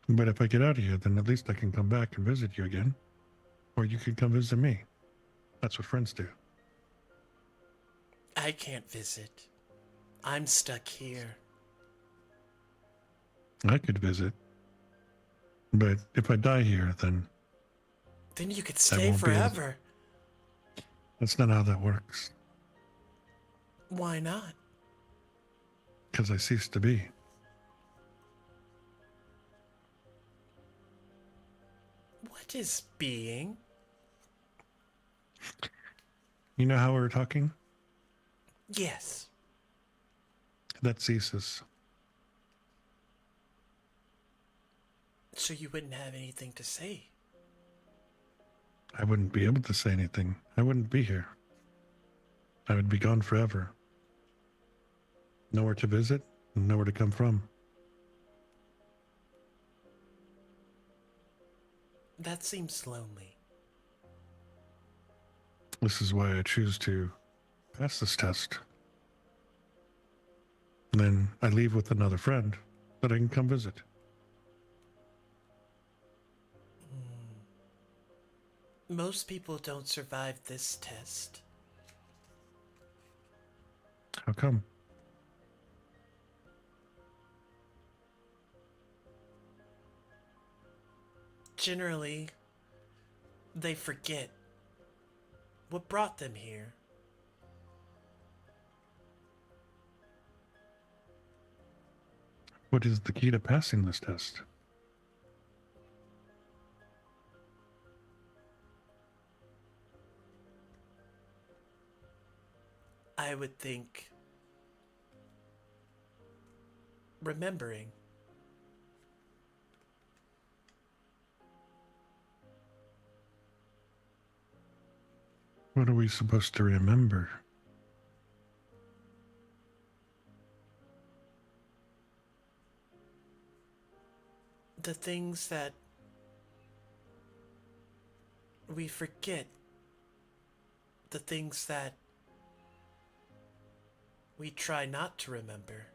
But if I get out of here, then at least I can come back and visit you again. Or you can come visit me. That's what friends do. I can't visit. I'm stuck here. I could visit. But if I die here, then Then you could I stay won't be as- forever. that's not how that works. Why not? Because I cease to be. What is being? You know how we were talking? Yes. That ceases. So you wouldn't have anything to say. I wouldn't be able to say anything. I wouldn't be here. I would be gone forever. Nowhere to visit, and nowhere to come from. That seems lonely. This is why I choose to pass this test. And then I leave with another friend that I can come visit. Most people don't survive this test. How come? Generally, they forget what brought them here. What is the key to passing this test? I would think remembering. What are we supposed to remember? The things that we forget. The things that we try not to remember.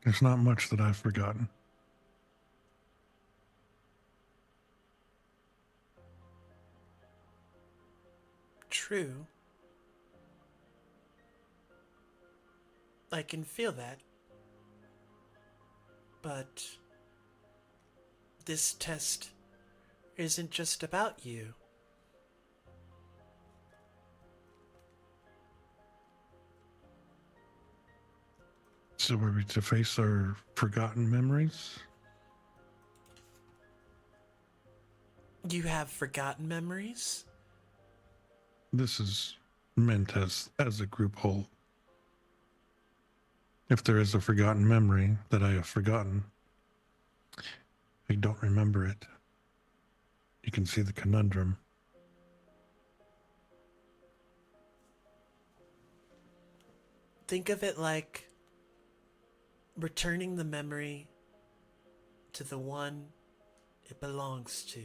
There's not much that I've forgotten. True. I can feel that. But this test isn't just about you. So are we to face our forgotten memories? You have forgotten memories? This is meant as a group whole. If there is a forgotten memory that I have forgotten, I don't remember it. You can see the conundrum. Think of it like returning the memory to the one it belongs to.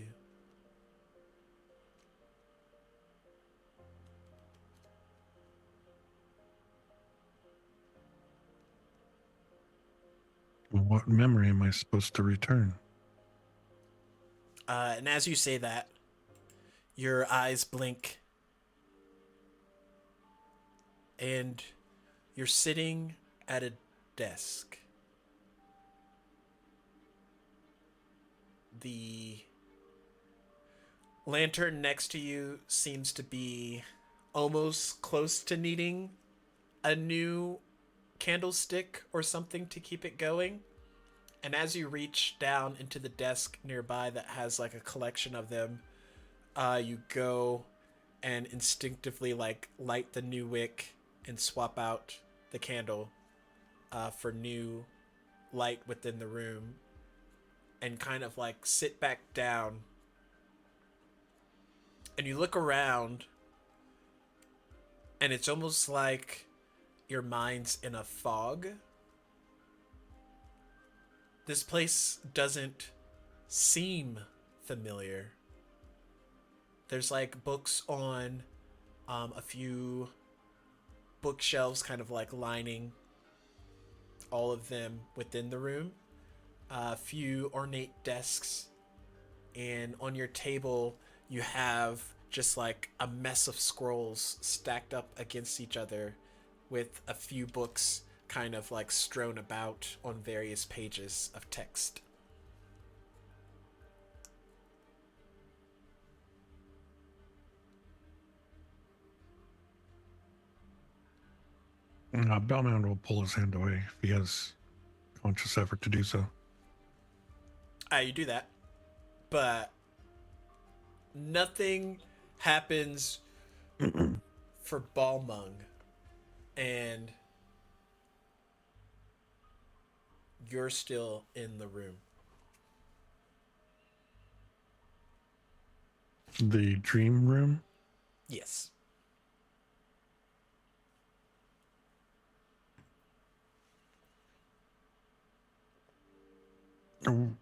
What memory am I supposed to return? And as you say that, your eyes blink. And You're sitting at a desk. The lantern next to you seems to be almost close to needing a new candlestick or something to keep it going. And as you reach down into the desk nearby that has like a collection of them, you go and instinctively like light the new wick and swap out the candle for new light within the room, and kind of like sit back down. And you look around, and it's almost like your mind's in a fog. This place doesn't seem familiar. There's like books on a few bookshelves kind of like lining all of them within the room. A few ornate desks, and on your table you have just like a mess of scrolls stacked up against each other with a few books kind of like strewn about on various pages of text. Bellman will pull his hand away if he has conscious effort to do so. You do that, but nothing happens for Balmung, and you're still in the room. The dream room? Yes.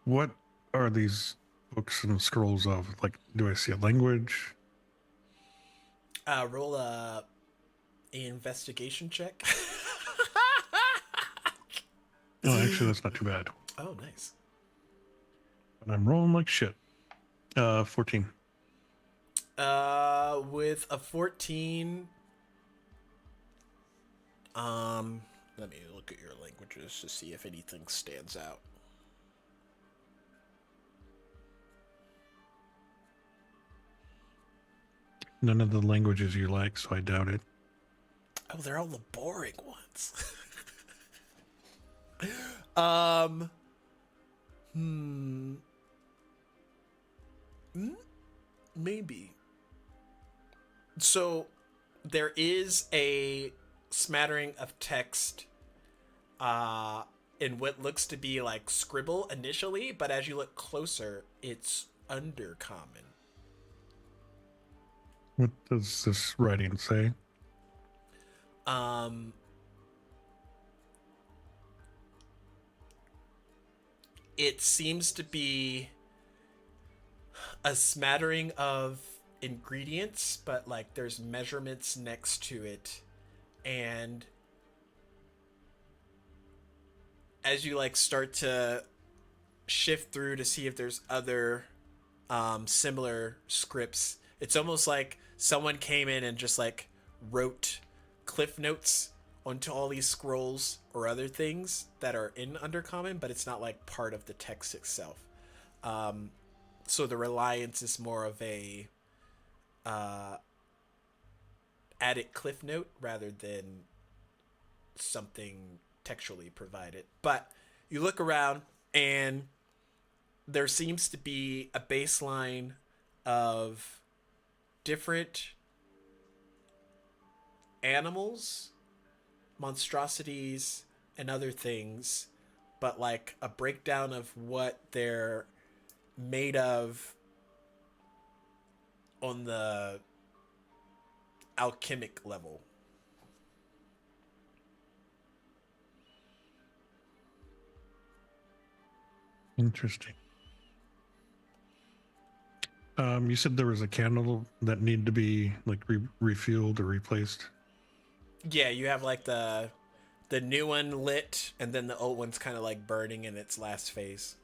What are these books and scrolls of? Like, do I see a language? Roll a investigation check. Oh, actually, that's not too bad. Oh, nice. But I'm rolling like shit. 14. With a 14, let me look at your languages to see if anything stands out. None of the languages you like, so I doubt it. Oh, they're all the boring ones. um, maybe. So there is a smattering of text in what looks to be like scribble initially, but as you look closer, it's undercommon. What does this writing say? It seems to be a smattering of ingredients, but like there's measurements next to it, and as you like start to shift through to see if there's other similar scripts, it's almost like someone came in and just like wrote cliff notes onto all these scrolls or other things that are in undercommon, but it's not like part of the text itself. So the reliance is more of a added cliff note rather than something textually provided. But you look around and there seems to be a baseline of different animals, monstrosities, and other things, but like a breakdown of what they're made of on the alchemic level. Interesting. You said there was a candle that needed to be like refueled or replaced. Yeah, you have like the new one lit, and then the old one's kind of like burning in its last phase.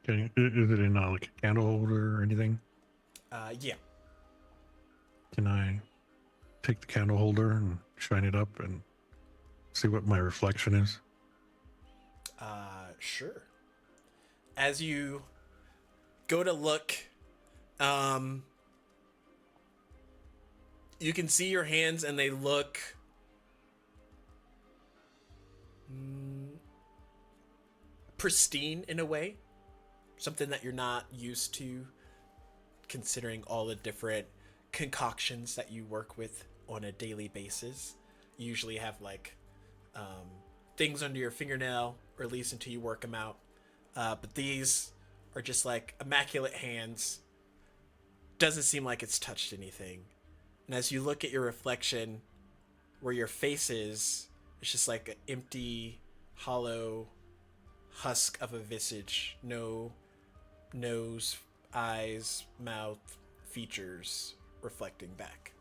Okay, is it in like a candle holder or anything? Yeah. Can I take the candle holder and shine it up and See what my reflection is. Sure. As you go to look, you can see your hands and they look pristine in a way. Something that you're not used to, considering all the different concoctions that you work with on a daily basis. You usually have like things under your fingernail, or at least until you work them out. But these are just like immaculate hands. Doesn't seem like it's touched anything. And as you look at your reflection, where your face is, it's just like an empty, hollow husk of a visage. No nose, eyes, mouth, features reflecting back.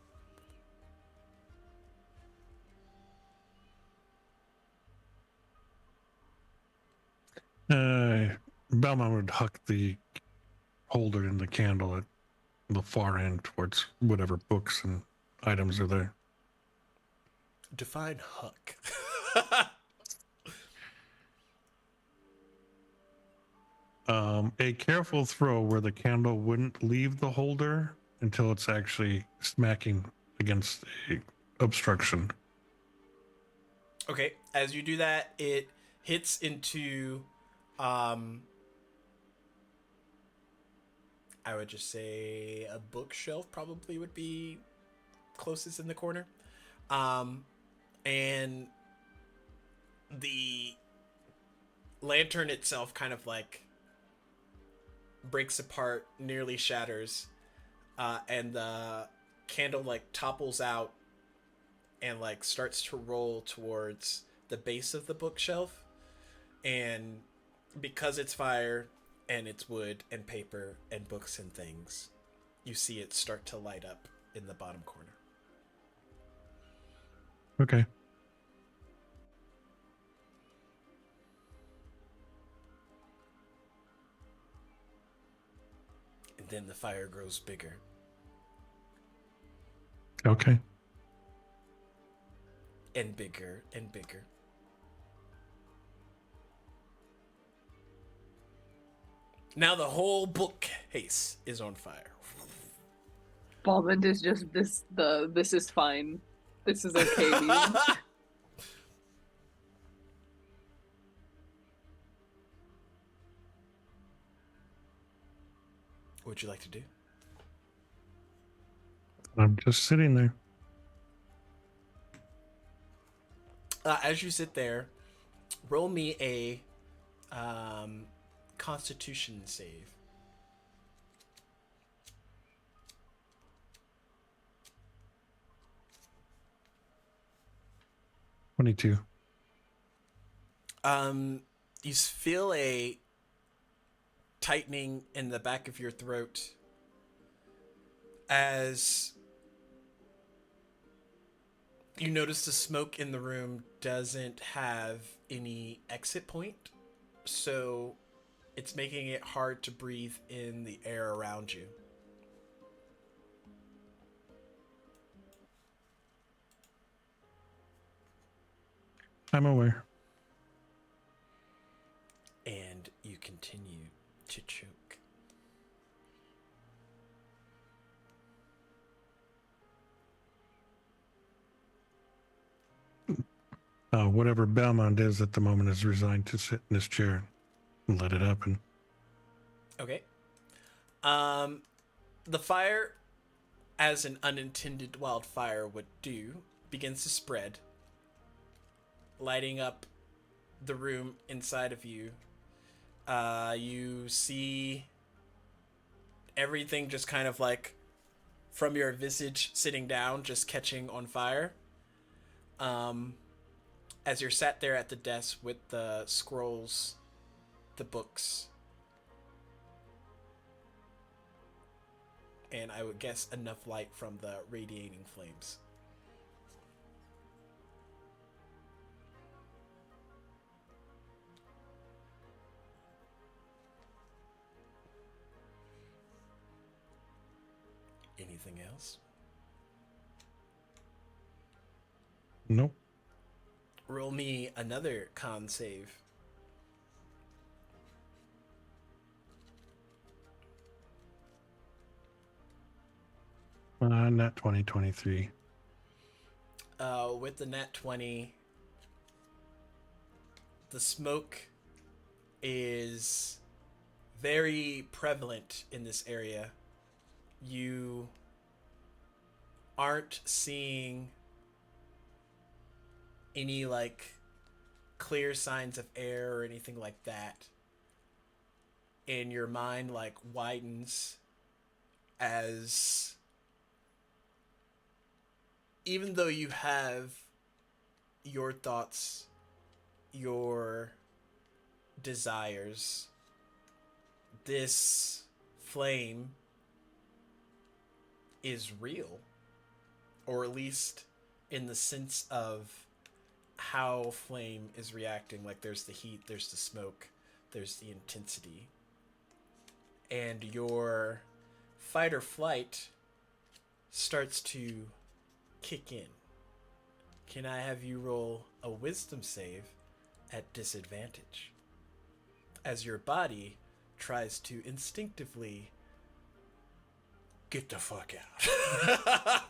Belmont would huck the holder in the candle at the far end towards whatever books and items are there. Define huck. A careful throw where the candle wouldn't leave the holder until it's actually smacking against a obstruction. Okay, as you do that, it hits into, I would just say a bookshelf probably would be closest in the corner. And the lantern itself kind of like breaks apart, nearly shatters, and the candle like topples out and like starts to roll towards the base of the bookshelf. And because it's fire and it's wood and paper and books and things, you see it start to light up in the bottom corner. Okay. And then the fire grows bigger. Okay. And bigger and bigger. Now the whole bookcase is on fire. Baldwin is just this is fine. This is okay. Meme. What would you like to do? I'm just sitting there. As you sit there, roll me a Constitution save. $22. You feel a tightening in the back of your throat as you notice the smoke in the room doesn't have any exit point, so it's making it hard to breathe in the air around you. I'm aware. And you continue to choke. Whatever Belmont is at the moment is resigned to sit in this chair and let it happen. Okay. The fire, as an unintended wildfire would do, begins to spread, lighting up the room inside of you. You see everything just kind of like from your visage sitting down, just catching on fire. As you're sat there at the desk with the scrolls, the books, and I would guess enough light from the radiating flames. Anything else? Nope. Roll me another con save. Nat 2023. With the nat 20, the smoke is very prevalent in this area. You aren't seeing any like clear signs of air or anything like that. And your mind like widens as even though you have your thoughts, your desires, this flame is real, or at least in the sense of how flame is reacting. Like there's the heat, there's the smoke, there's the intensity, and your fight or flight starts to kick in. Can I have you roll a wisdom save at disadvantage as your body tries to instinctively get the fuck out?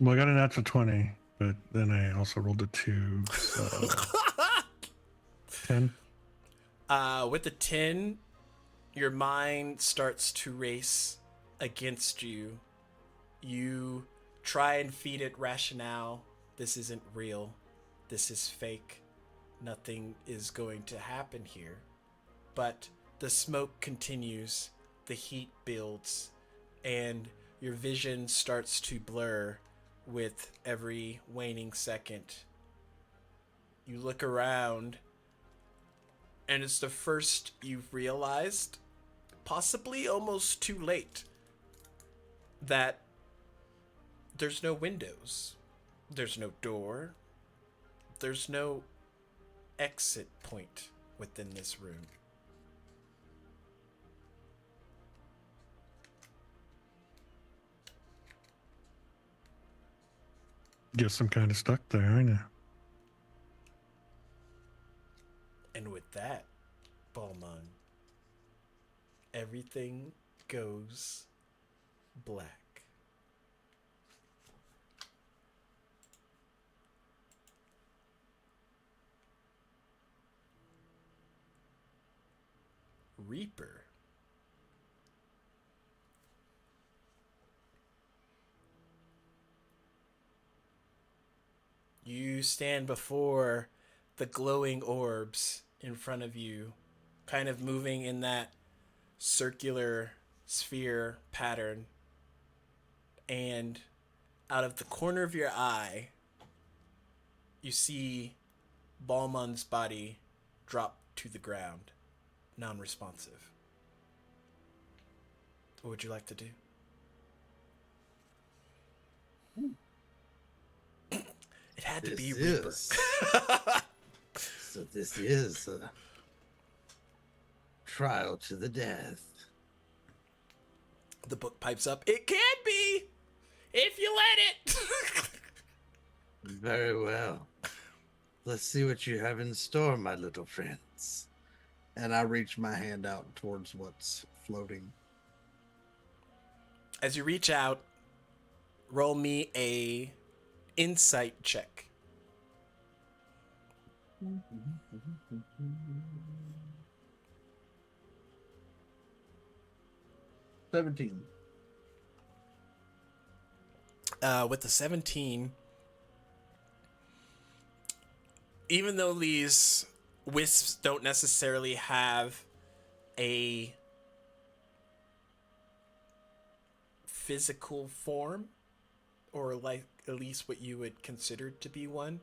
Well, I got a natural 20, but then I also rolled a 2, so 10. With the 10, your mind starts to race against you. You try and feed it rationale. This isn't real. This is fake. Nothing is going to happen here. But the smoke continues, the heat builds, and your vision starts to blur with every waning second. You look around, and it's the first you've realized, possibly almost too late, that there's no windows, there's no door, there's no exit point within this room. Guess I'm kind of stuck there, aren't I? And with that, Balmon, everything goes black. Reaper. You stand before the glowing orbs in front of you, kind of moving in that circular sphere pattern. And out of the corner of your eye, you see Balmon's body drop to the ground, non-responsive. What would you like to do? It had to be Reaper. So this is a trial to the death. The book pipes up. It can be, if you let it. Very well. Let's see what you have in store, my little friends. And I reach my hand out towards what's floating. As you reach out, roll me a insight check. $17. With the 17, even though these wisps don't necessarily have a physical form, or like at least what you would consider to be one,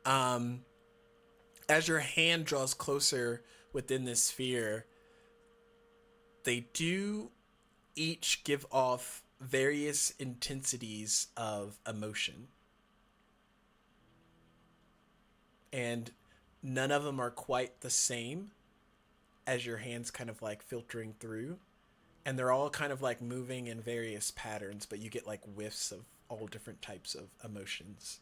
as your hand draws closer within this sphere, they do each give off various intensities of emotion. And none of them are quite the same as your hands kind of like filtering through. And they're all kind of like moving in various patterns, but you get like whiffs of all different types of emotions.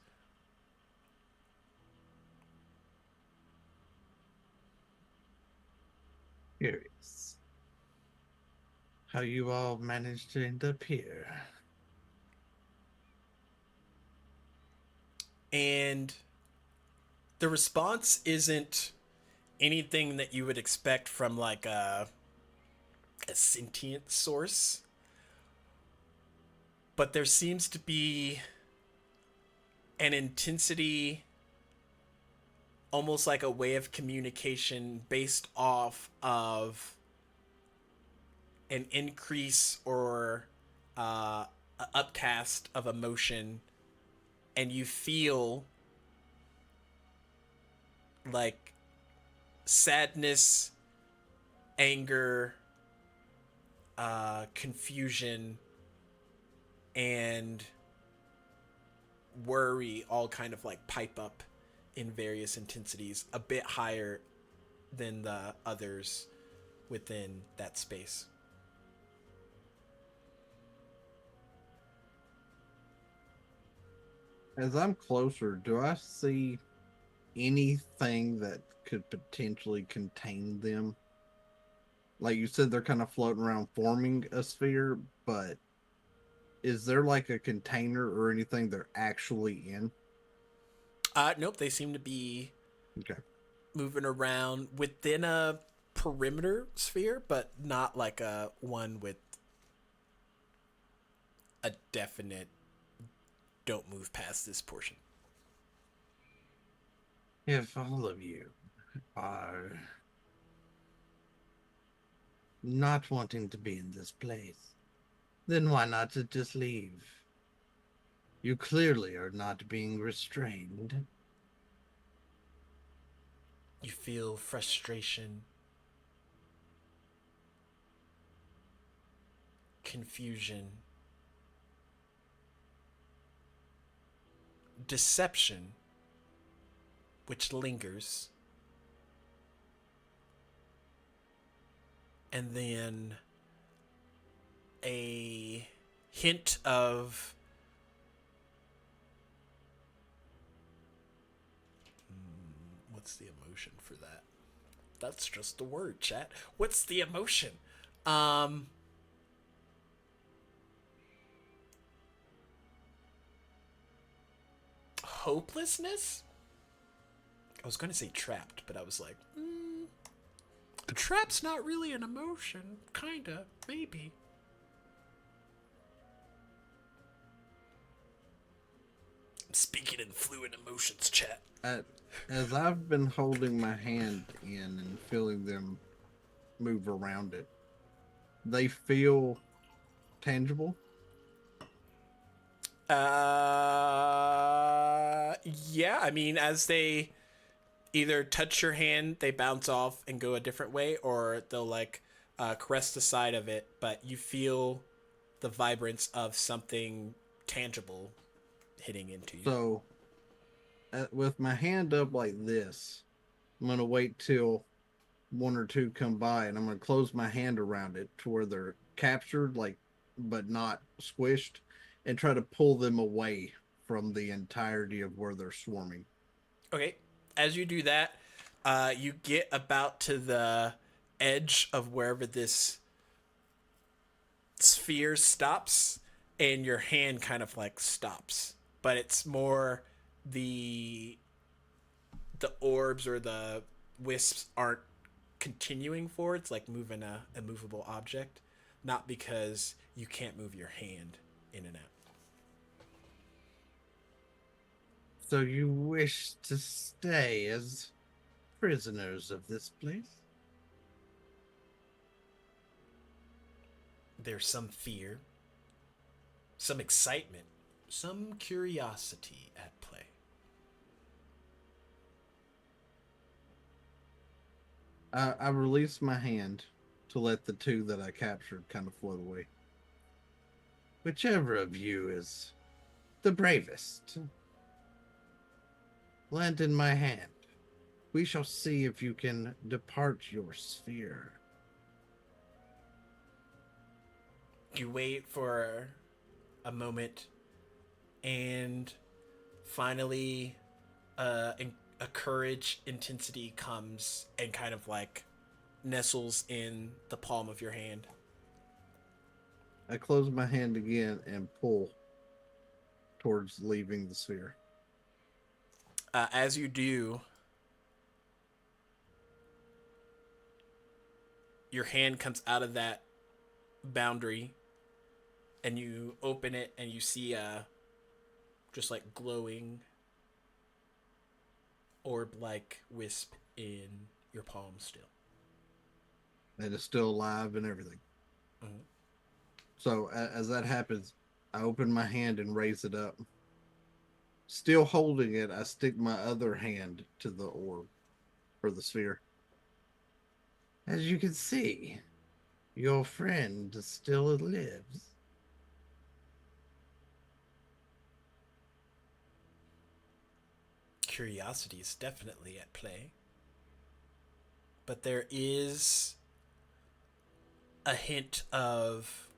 Curious. How you all managed to end up here. And the response isn't anything that you would expect from like a sentient source, but there seems to be an intensity, almost like a way of communication based off of an increase or a upcast of emotion, and you feel like sadness, anger, confusion, and worry all kind of like pipe up in various intensities, a bit higher than the others within that space. As I'm closer, do I see anything that could potentially contain them? Like you said, they're kind of floating around forming a sphere, but is there like a container or anything they're actually in? Nope, they seem to be Okay. moving around within a perimeter sphere, but not like a one with a definite don't move past this portion. If all of you are not wanting to be in this place, then why not just leave? You clearly are not being restrained. You feel frustration, confusion, deception, which lingers, and then a hint of what's the emotion for that? That's just the word, chat. What's the emotion? Hopelessness? I was going to say trapped, but I was like, trap's not really an emotion. Kinda, maybe. I'm speaking in fluid emotions, chat. As I've been holding my hand in and feeling them move around it, they feel tangible. Yeah, I mean, as they either touch your hand, they bounce off and go a different way, or they'll like caress the side of it, but you feel the vibrance of something tangible hitting into you. So, with my hand up like this, I'm going to wait till one or two come by and I'm going to close my hand around it to where they're captured, like, but not squished, and try to pull them away from the entirety of where they're swarming. Okay, as you do that, you get about to the edge of wherever this sphere stops, and your hand kind of like stops, but it's more the orbs or the wisps aren't continuing forward. It's like moving a immovable object, not because you can't move your hand in and out. So you wish to stay as prisoners of this place? There's some fear, some excitement, some curiosity at play. I release my hand to let the two that I captured kind of float away. Whichever of you is the bravest, land in my hand. We shall see if you can depart your sphere. You wait for a moment, and finally a courage intensity comes and kind of like nestles in the palm of your hand. I close my hand again and pull towards leaving the sphere. As you do, your hand comes out of that boundary and you open it and you see just like glowing orb-like wisp in your palm still. And it's still alive and everything. Mhm. So as that happens, I open my hand and raise it up. Still holding it, I stick my other hand to the orb or the sphere. As you can see, your friend still lives. Curiosity is definitely at play. But there is a hint of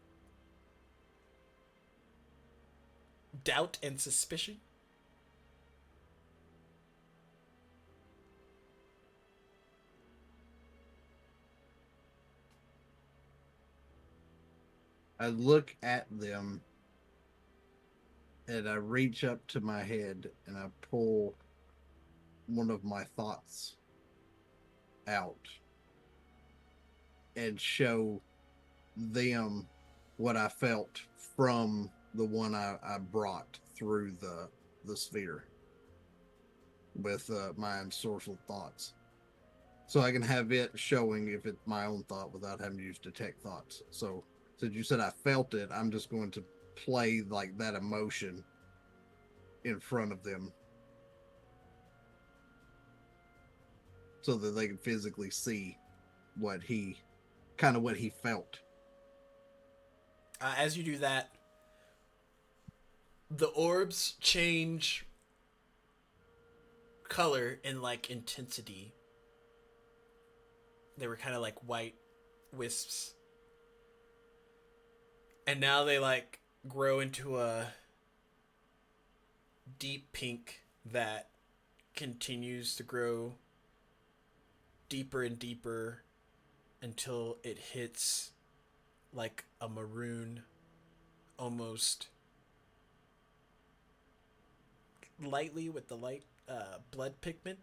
doubt and suspicion. I look at them and I reach up to my head and I pull one of my thoughts out and show them what I felt from the one I brought through the sphere with my ensorcelled thoughts. So I can have it showing if it's my own thought without having to use detect thoughts. So since you said I felt it, I'm just going to play like that emotion in front of them so that they can physically see what he felt. As you do that, the orbs change color and like intensity. They were kind of like white wisps. And now they like grow into a deep pink that continues to grow deeper and deeper until it hits like a maroon, almost lightly with the light blood pigment.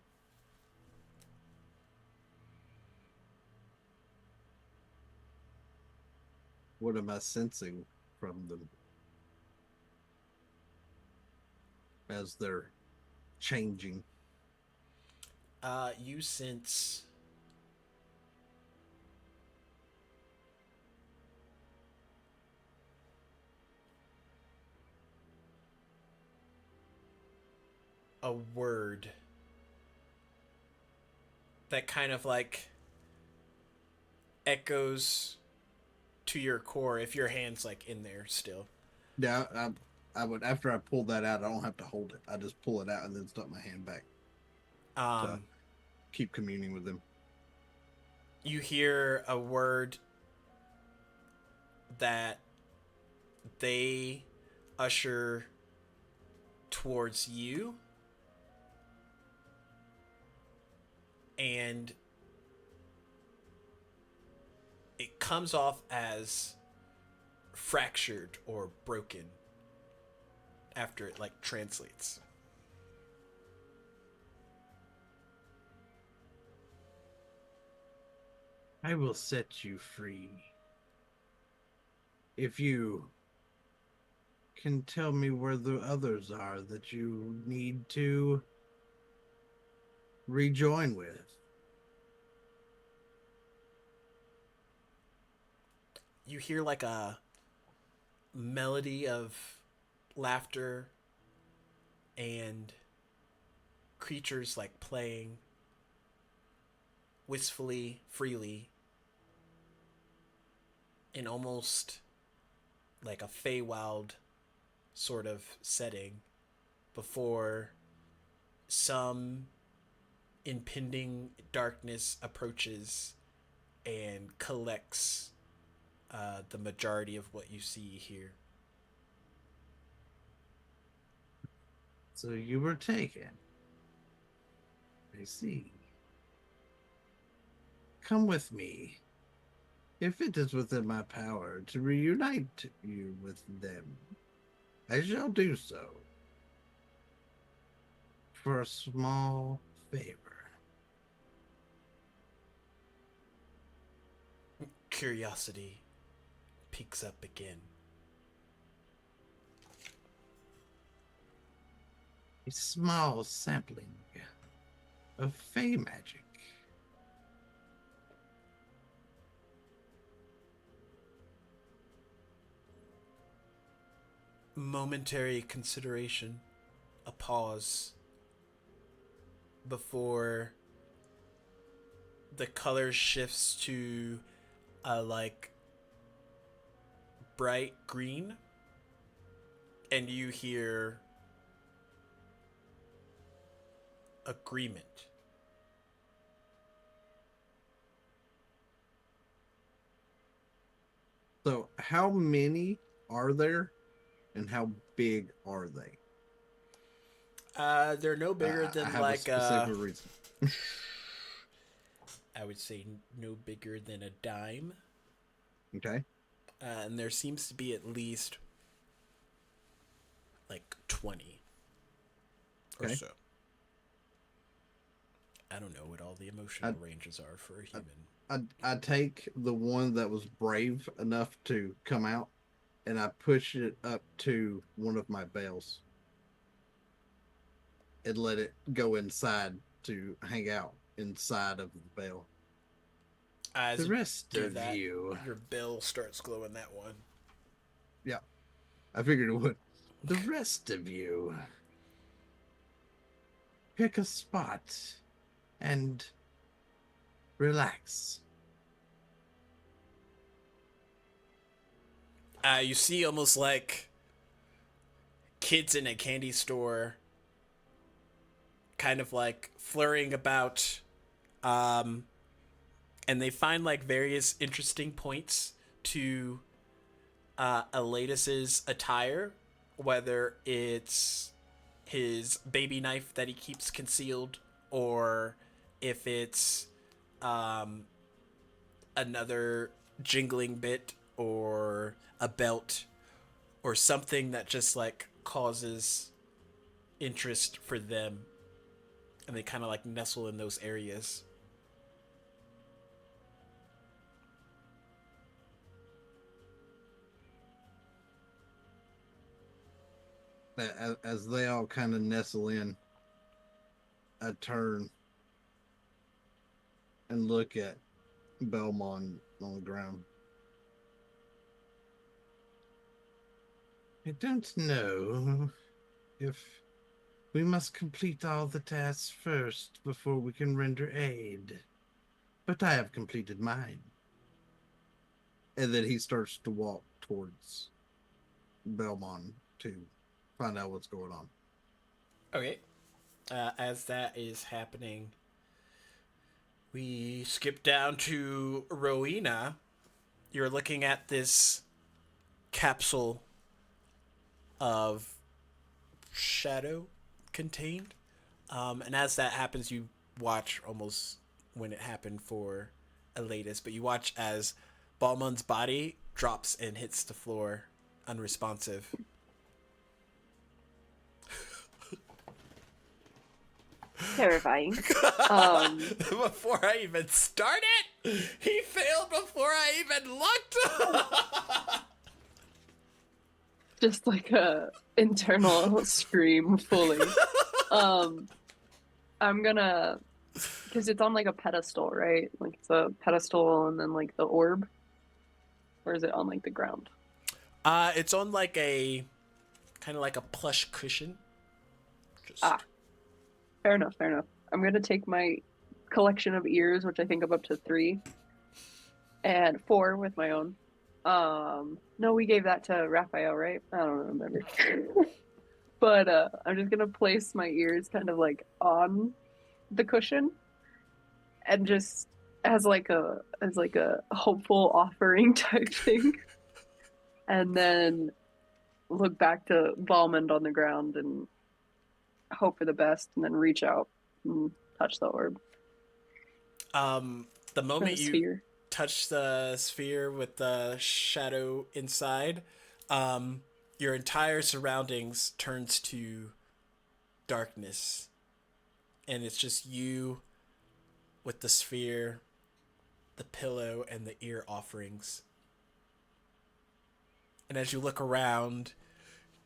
What am I sensing from them as they're changing? You sense a word that kind of like echoes to your core if your hand's like in there still. Yeah, I would, after I pull that out, I don't have to hold it. I just pull it out and then stuff my hand back to keep communing with them. You hear a word that they usher towards you, and it comes off as fractured or broken after it like translates. I will set you free. If you can tell me where the others are that you need to rejoin with. You hear like a melody of laughter and creatures like playing wistfully, freely, in almost like a Feywild sort of setting before some impending darkness approaches and collects the majority of what you see here. So you were taken. I see. come with me. If it is within my power to reunite you with them, I shall do so. For a small favor. Curiosity peaks up again. A small sampling of fey magic. Momentary consideration, a pause before the color shifts to a like bright green, and you hear agreement. So, how many are there, and how big are they? They're no bigger I than have like a specific reason. I would say no bigger than a dime. Okay. And there seems to be at least like 20 or Okay. so. I don't know what all the emotional ranges are for a human. I take the one that was brave enough to come out, and I push it up to one of my bales and let it go inside to hang out inside of the bale. As The you rest do of that, you. your bill starts glowing that one. Yeah, I figured it would. The rest of you. Pick a spot and relax. You see almost like kids in a candy store kind of like flurrying about, and they find like various interesting points to Elatus's attire, whether it's his baby knife that he keeps concealed, or if it's another jingling bit or a belt or something that just like causes interest for them, and they kind of like nestle in those areas. As they all kind of nestle in, I turn and look at Belmont on the ground. I don't know if we must complete all the tasks first before we can render aid. But I have completed mine. And then he starts to walk towards Belmont to find out what's going on. Okay. As that is happening, we skip down to Rowena. You're looking at this capsule of shadow contained. And as that happens, you watch almost when it happened for Elatus, but you watch as Balmond's body drops and hits the floor unresponsive. Terrifying. Before I even started, he failed before I even looked. Just like a internal scream fully. I'm gonna, because it's on like a pedestal, right? Like it's a pedestal and then like the orb, or is it on like the ground? It's on like a kind of like a plush cushion. Just... Fair enough, fair enough. I'm gonna take my collection of ears, which I think I'm up to 3, and 4 with my own. No, we gave that to Raphael, right? I don't remember. But I'm just gonna place my ears kind of like on the cushion, and just as like a hopeful offering type thing, and then look back to Balmond on the ground and hope for the best, and then reach out and touch the orb. the moment you sphere. touch the sphere with the shadow inside, your entire surroundings turns to darkness. And it's just you with the sphere, the pillow, and the ear offerings. And as you look around,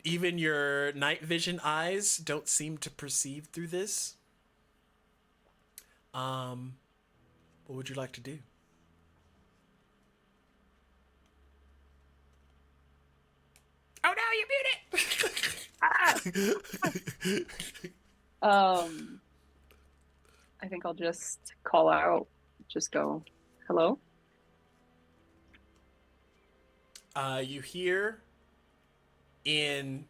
even your night vision eyes don't seem to perceive through this. What would you like to do? Oh no, you muted! I think I'll just call out. Just go, hello? You hear in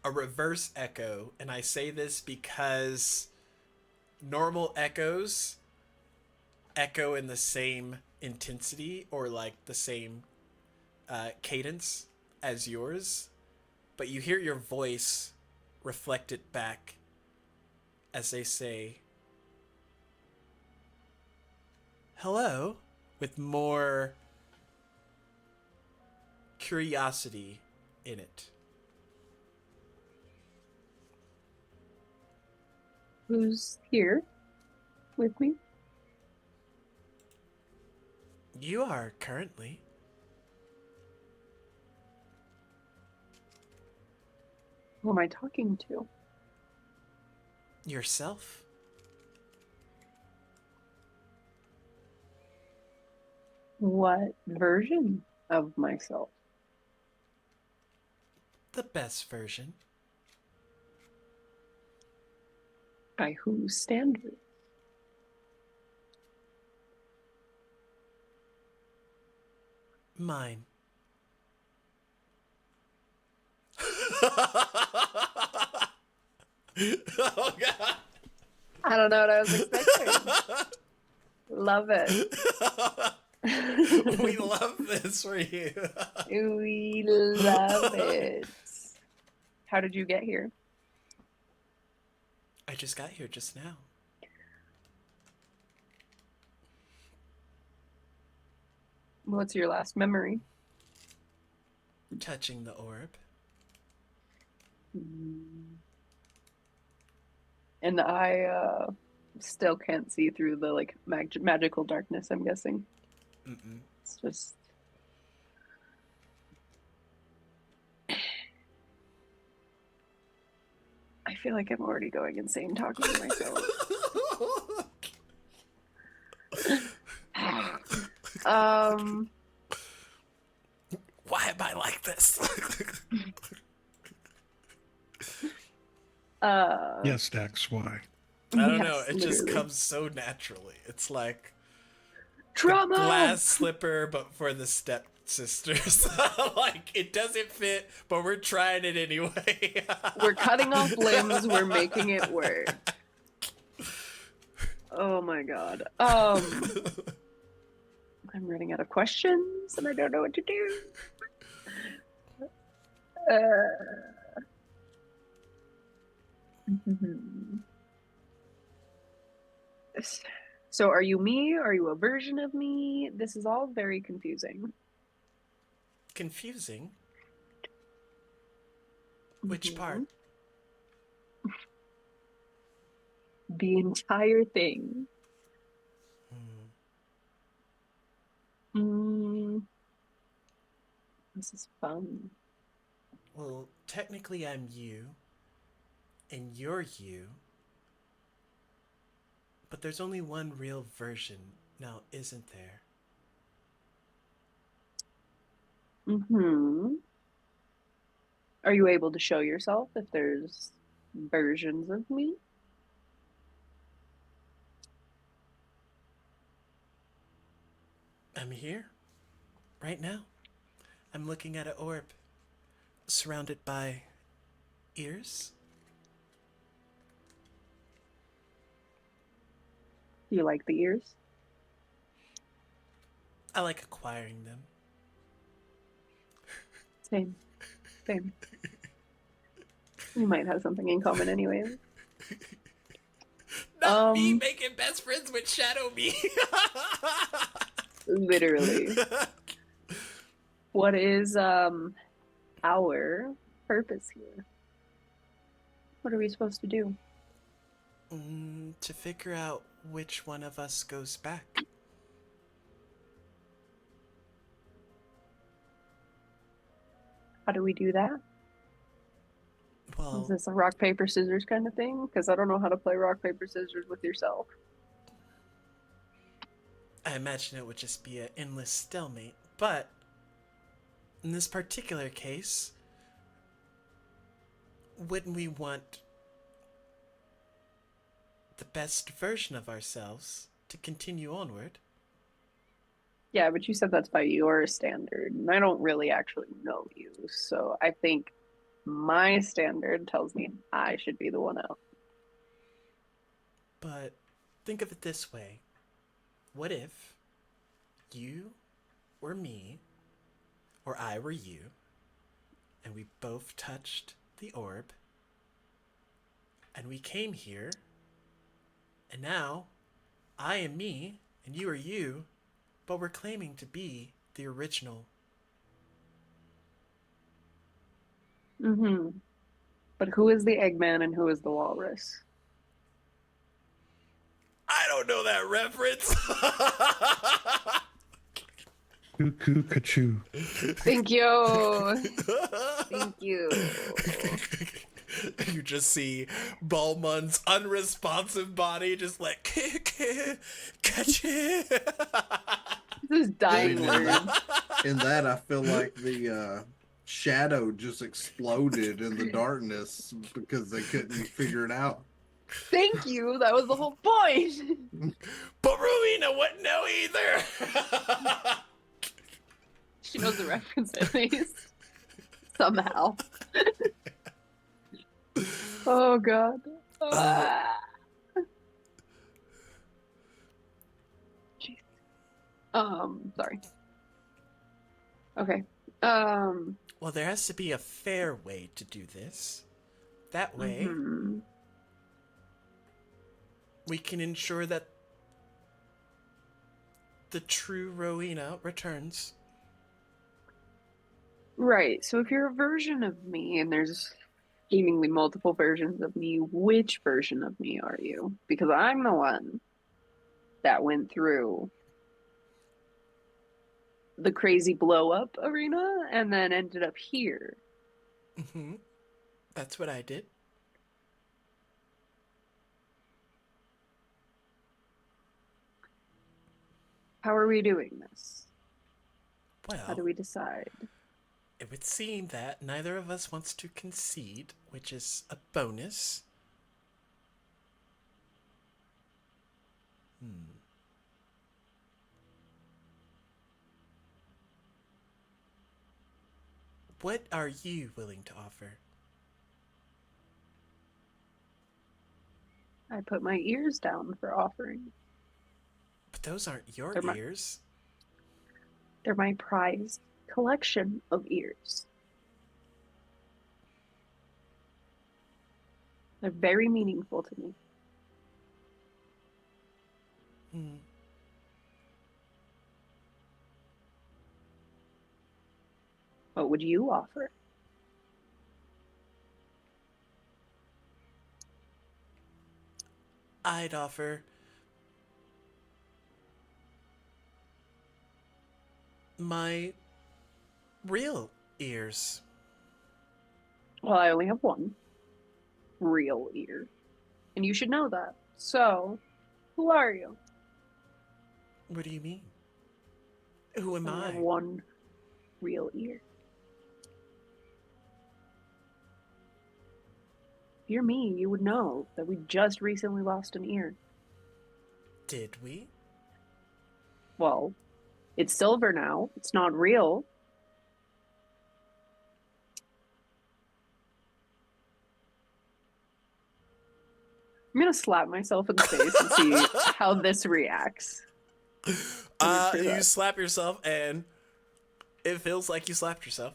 a reverse echo, and I say this because normal echoes echo in the same intensity or like the same cadence as yours, but you hear your voice reflected back as they say, hello, with more curiosity in it. Who's here with me? You are currently. Who am I talking to? Yourself. What version of myself? The best version. By whose standard? Mine. Oh god. I don't know what I was expecting. Love it. We love this for you. We love it. How did you get here? I just got here just now. What's your last memory? Touching the orb. And I still can't see through the like magical darkness, I'm guessing. Mm-mm. It's just I feel like I'm already going insane talking to myself. Why am I like this? Yes, Dax, why? I don't yes, know. It just literally. comes so naturally. It's like Trauma! the glass slipper, but for the stepsisters. Like, it doesn't fit, but we're trying it anyway. We're cutting off limbs, we're making it work. Oh my god. I'm running out of questions and I don't know what to do. So are you me? Are you a version of me? This is all very confusing. Confusing? Which part? The entire thing. This is fun. Well, technically I'm you, and you're you. But there's only one real version, now isn't there? Are you able to show yourself if there's versions of me? I'm here, right now. I'm looking at an orb, surrounded by ears. Do you like the ears? I like acquiring them. Same. We might have something in common anyway. Me making best friends with Shadow Me. Literally. What is our purpose here? What are we supposed to do? To figure out which one of us goes back. How do we do that? Well, Is this a rock, paper, scissors kind of thing? Because I don't know how to play rock, paper, scissors with yourself. I imagine it would just be an endless stalemate, but in this particular case, wouldn't we want the best version of ourselves to continue onward? Yeah, but you said that's by your standard, and I don't really actually know you, so I think my standard tells me I should be the one out. But think of it this way. What if you were me, or I were you, and we both touched the orb, and we came here, and now I am me, and you are you, but we're claiming to be the original. Mm-hmm. But who is the Eggman and who is the Walrus? I don't know that reference. Cuckoo, cachoo. Thank you. Thank you. You just see Balmun's unresponsive body just like catch it. This is dying I mean, word. In that, I feel like the shadow just exploded in the darkness because they couldn't figure it out. Thank you. That was the whole point. But Rowena wouldn't know either. She knows the reference at least. Somehow. Oh god. Jeez. Sorry. Okay. Well, there has to be a fair way to do this. That way, mhm. we can ensure that the true Rowena returns. Right. So if you're a version of me and there's seemingly multiple versions of me, which version of me are you? Because I'm the one that went through the crazy blow up arena and then ended up here. Mm-hmm. That's what I did. How are we doing this? How Well, do we decide? it would seem that neither of us wants to concede, which is a bonus. What are you willing to offer? I put my ears down for offering. But those aren't your They're my- ears. They're my prized collection of ears. They're very meaningful to me. Hmm. What would you offer? I'd offer my real ears. Well, I only have one real ear. And you should know that. So, who are you? What do you mean? Who am I only have I? one real ear. If you're me, you would know that we just recently lost an ear. Did we? Well, it's silver now. It's not real. I'm gonna slap myself in the face and see how this reacts. You 100%. slap yourself and it feels like you slapped yourself.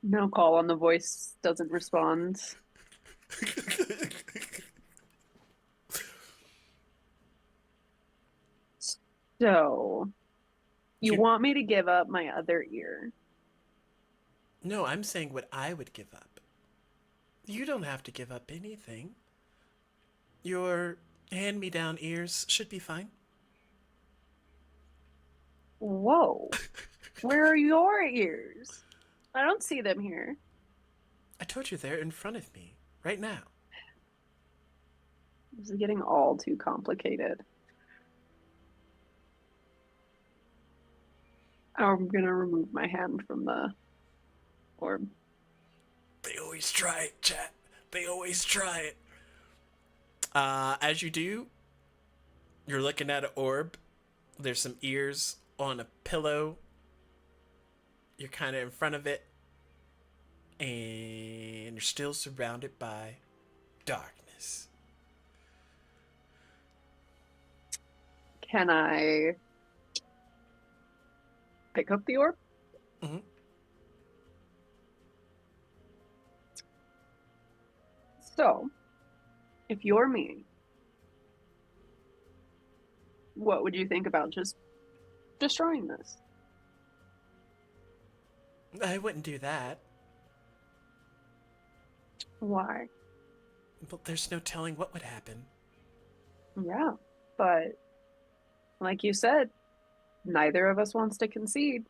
No call on the voice doesn't respond. So, you You- want me to give up my other ear? No, I'm saying what I would give up. You don't have to give up anything. Your hand-me-down ears should be fine. Whoa. Where are your ears? I don't see them here. I told you they're in front of me, right now. This is getting all too complicated. I'm gonna remove my hand from the orb. They always try it, chat. They always try it. As you do, you're looking at an orb. There's some ears on a pillow. You're kind of in front of it. And you're still surrounded by darkness. Can I pick up the orb? Mhm. So, if you're me, what would you think about just destroying this? I wouldn't do that. Why? But there's no telling what would happen. Yeah, but like you said, neither of us wants to concede.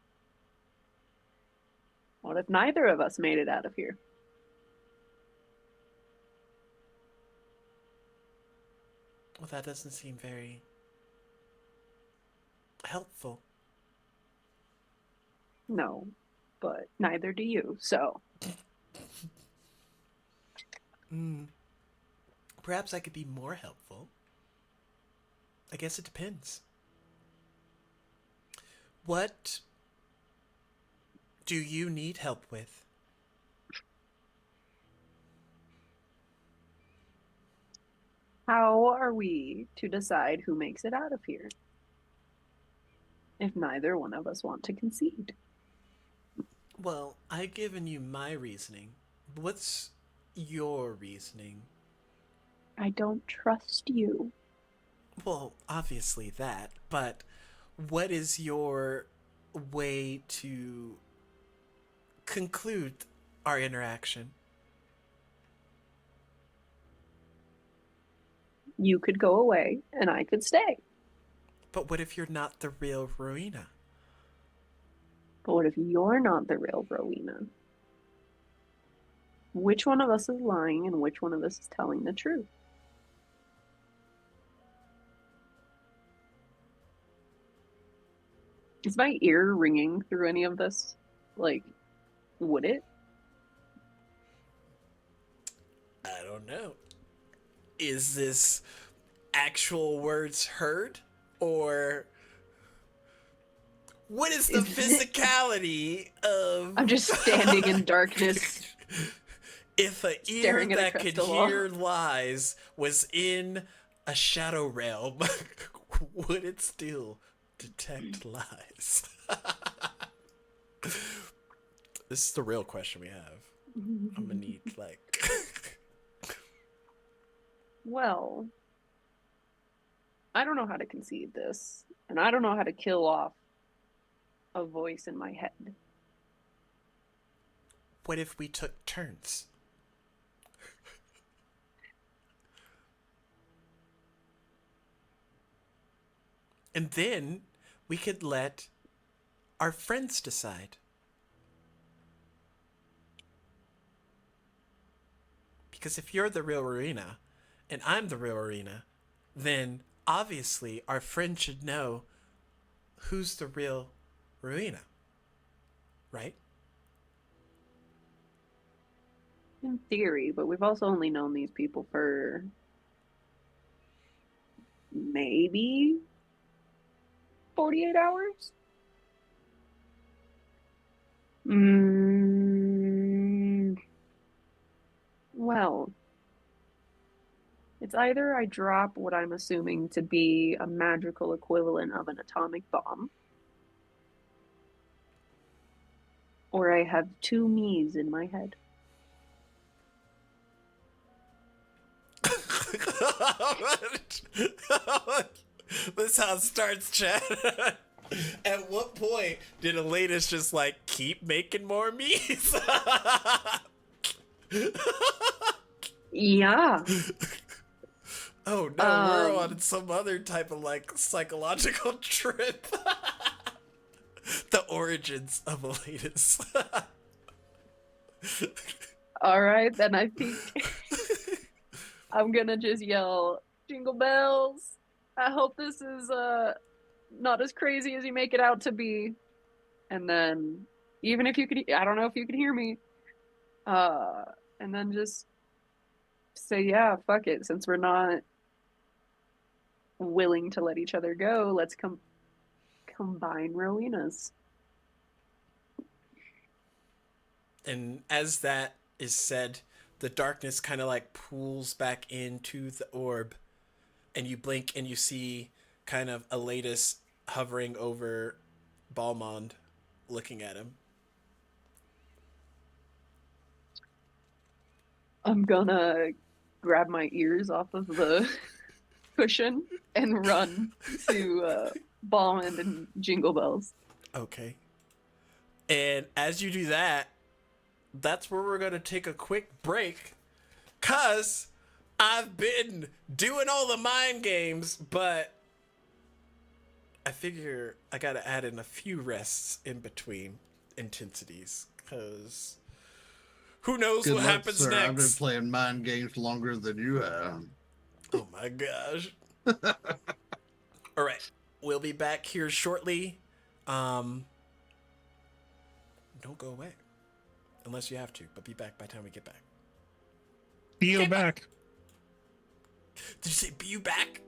What if neither of us made it out of here? Well, that doesn't seem very helpful. No, but neither do you, so. Perhaps I could be more helpful. I guess it depends. What do you need help with? How are we to decide who makes it out of here if neither one of us want to concede? Well, I've given you my reasoning. What's your reasoning? I don't trust you. Well, obviously that, but what is your way to conclude our interaction? You could go away and I could stay. But what if you're not the real Rowena? But what if you're not the real Rowena? Which one of us is lying and which one of us is telling the truth? Is my ear ringing through any of this? Like, would it? I don't know. Is this actual words heard? Or what is the physicality of... I'm just standing in darkness. If an ear Staring at a that could crystal ball. hear lies was in a shadow realm, would it still detect lies? This is the real question we have. I'm gonna need, like... Well, I don't know how to concede this, and I don't know how to kill off a voice in my head. What if we took turns? And then we could let our friends decide. Because if you're the real Rowena and I'm the real Rowena, then obviously our friend should know who's the real Rowena. Right? In theory, but we've also only known these people for maybe 48 hours? Well, it's either I drop what I'm assuming to be a magical equivalent of an atomic bomb, or I have two me's in my head. This is how it starts, Chad. At what point did Elatus just like keep making more memes? Yeah. Oh no, we're on some other type of like psychological trip. The origins of Elatus. All right, then I think I'm gonna just yell jingle bells. I hope this is not as crazy as you make it out to be. And then even if you could, I don't know if you can hear me. And then just say, yeah, fuck it. Since we're not willing to let each other go, let's combine Rowenas. And as that is said, the darkness kind of like pools back into the orb, and you blink and you see kind of Elatus hovering over Balmond, looking at him. I'm gonna grab my ears off of the cushion and run to Balmond and Jingle Bells. Okay. And as you do that, that's where we're going to take a quick break, because I've been doing all the mind games, but I figure I got to add in a few rests in between intensities, because who knows Good what luck, happens sir. next. I've been playing mind games longer than you have. Oh my gosh. All right. We'll be back here shortly. Don't go away. Unless you have to, but be back by the time we get back. Be you Okay, back. Did you say be you back?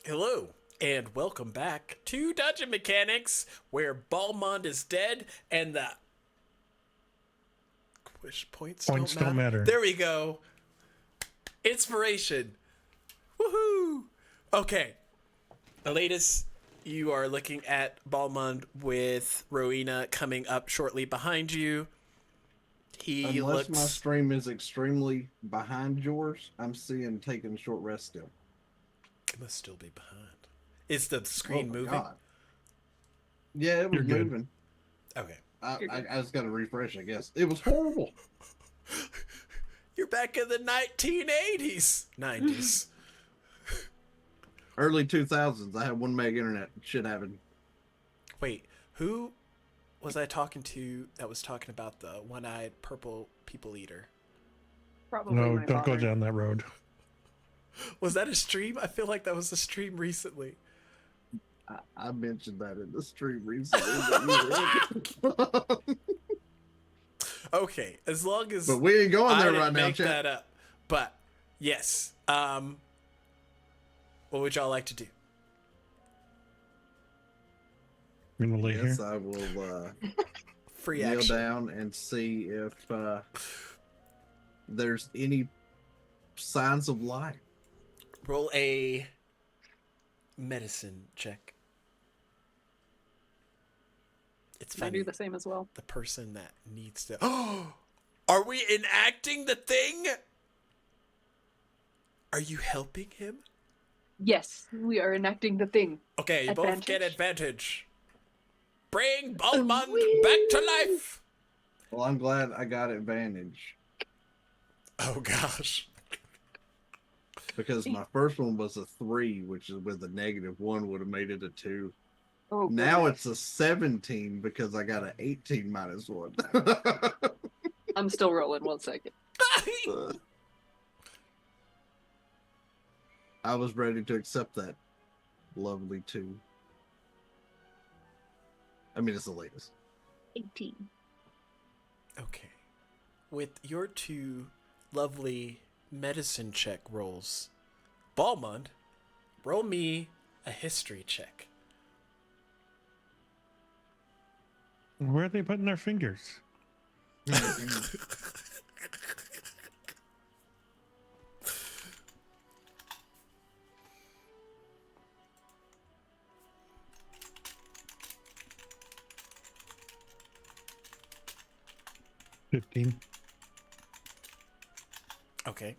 Hello, and welcome back to Dungeon Mechanics, where Balmond is dead and the points don't matter. There we go. Inspiration. Woohoo! Okay. The latest, you are looking at Balmond with Rowena coming up shortly behind you. He Unless my looks. stream is extremely behind yours, I'm seeing taking a short rest still. It must still be behind. Is the Oh screen my moving? god. Yeah, it was You're good. moving. Okay. I just got to refresh, I guess. It was horrible. You're back in the 1980s. 90s. Early 2000s, I had 1 meg internet. Shit happened. Wait, who was I talking to that was talking about the one-eyed purple people eater? Probably No, my don't go father. down that road. Was that a stream? I feel like that was a stream recently. I mentioned that in the stream recently. That you were in. Okay, as long as But we ain't going I there didn't right now, make chat. that up. But yes, what would y'all like to do? You're gonna lay Yes, here. I will Free kneel action. down and see if there's any signs of life. Roll a medicine check. It's Can I funny. do the same as well? The person that needs to. Oh, are we enacting the thing? Are you helping him? Yes, we are enacting the thing. Okay, you both get Advantage. advantage. Bring Balmond Whee! back to life. Well, I'm glad I got advantage Oh gosh. because my first one was a 3, which is with a -1 would have made it a 2. Oh, Now goodness. it's a 17 because I got an 18 -1. I'm still rolling 1 second. I was ready to accept that lovely 2. I mean, it's the latest. 18. Okay. With your 2 lovely medicine check rolls, Balmond, roll me a history check. Where are they putting their fingers? $15. Okay.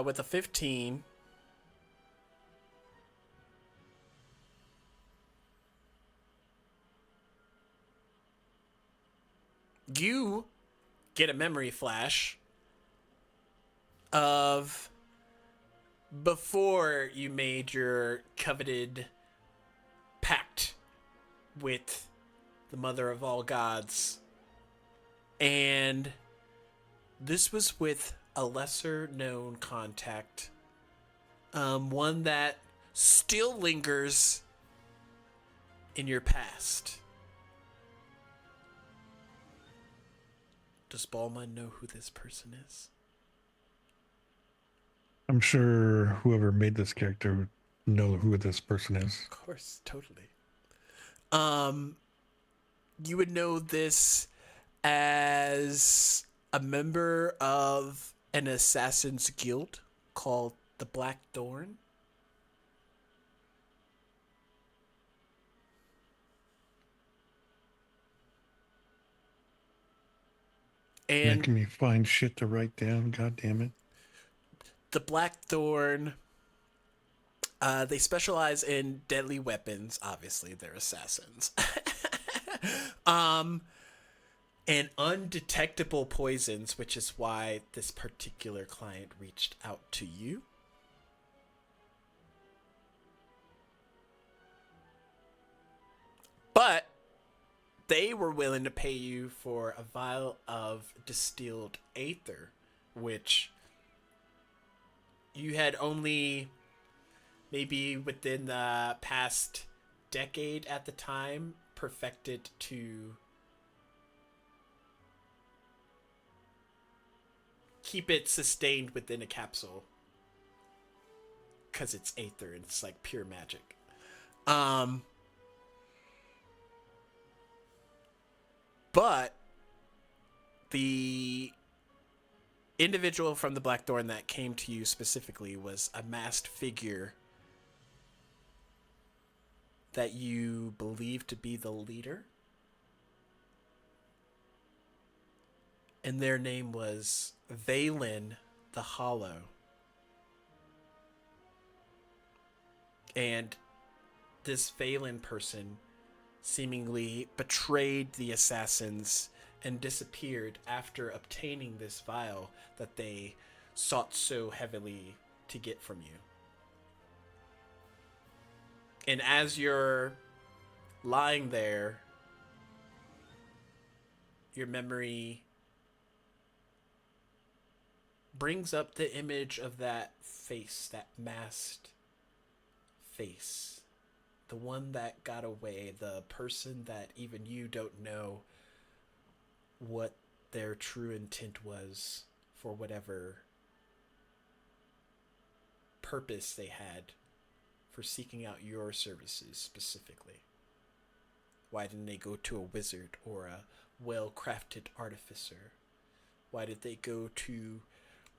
With a 15, you get a memory flash of before you made your coveted pact with the mother of all gods. And this was with a lesser known contact, one that still lingers in your past. Does Balmond know who this person is? I'm sure whoever made this character would know who this person is. Of course, totally. You would know this as a member of an assassin's guild called the Black Thorn. And Making me find shit to write down. God damn it. the Black Thorn, they specialize in deadly weapons. Obviously, they're assassins. And undetectable poisons, which is why this particular client reached out to you. But they were willing to pay you for a vial of distilled aether, which you had only maybe within the past decade at the time perfected to keep it sustained within a capsule, because it's aether and it's like pure magic. But the individual from the Blackthorn that came to you specifically was a masked figure that you believe to be the leader. And their name was Valen the Hollow. And this Valen person seemingly betrayed the assassins and disappeared after obtaining this vial that they sought so heavily to get from you. And as you're lying there, your memory brings up the image of that face, that masked face. The one that got away, the person that even you don't know what their true intent was for whatever purpose they had for seeking out your services specifically. Why didn't they go to a wizard or a well-crafted artificer? Why did they go to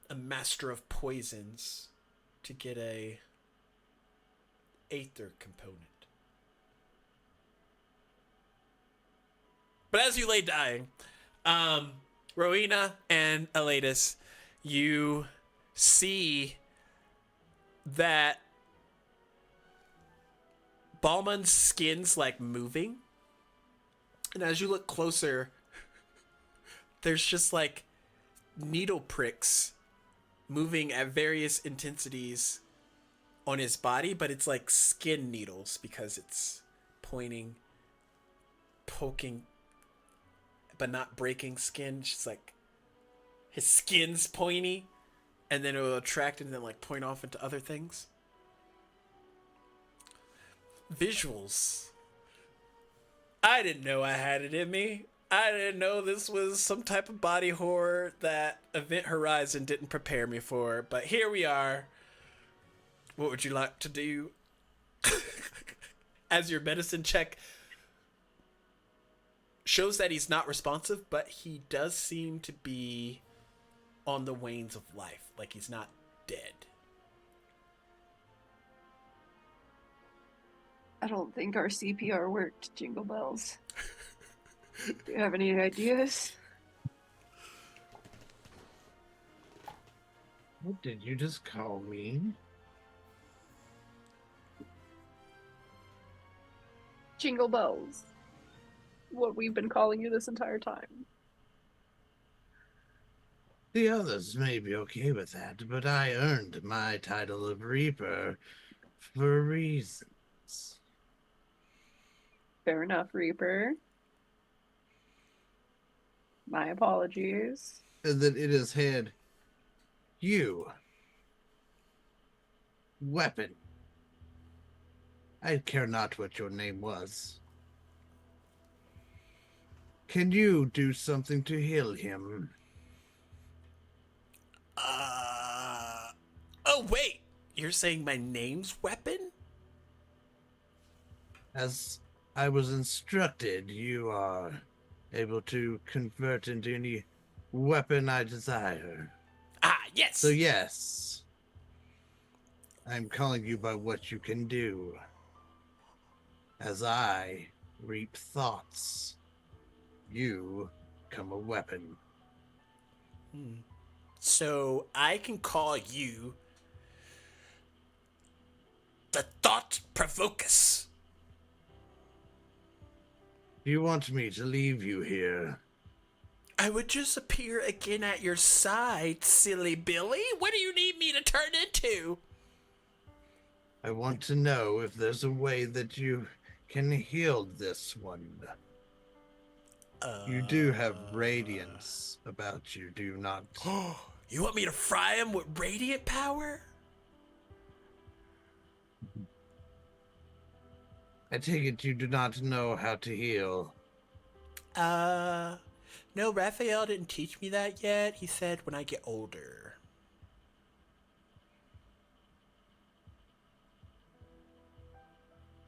a master of poisons to get a aether component? But as you lay dying, Rowena and Elatus, you see that Balmund's skin's like moving. And as you look closer, there's just like needle pricks moving at various intensities on his body, but it's like skin needles because it's pointing, poking, but not breaking skin. It's just like his skin's pointy, and then it will attract and then like point off into other things. Visuals. I didn't know I had it in me. I didn't know this was some type of body horror that Event Horizon didn't prepare me for, but here we are. What would you like to do? As your medicine check shows that he's not responsive, but he does seem to be on the wanes of life. Like he's not dead. I don't think our CPR worked, Jingle Bells. Do you have any ideas? What did you just call me? Jingle Bells. What we've been calling you this entire time. The others may be okay with that, but I earned my title of Reaper for reasons. Fair enough, Reaper. My apologies. And then in his head, you. Weapon. I care not what your name was. Can you do something to heal him? Oh wait, you're saying my name's Weapon? As I was instructed, you are able to convert into any weapon I desire. Ah, yes. So yes, I'm calling you by what you can do. As I reap thoughts, you become a weapon. So I can call you the Thought Provocus. Do you want me to leave you here? I would just appear again at your side, silly Billy. What do you need me to turn into? I want to know if there's a way that you can heal this one. You do have radiance about you, do you not? You want me to fry him with radiant power? I take it you do not know how to heal. No, Raphael didn't teach me that yet. He said when I get older.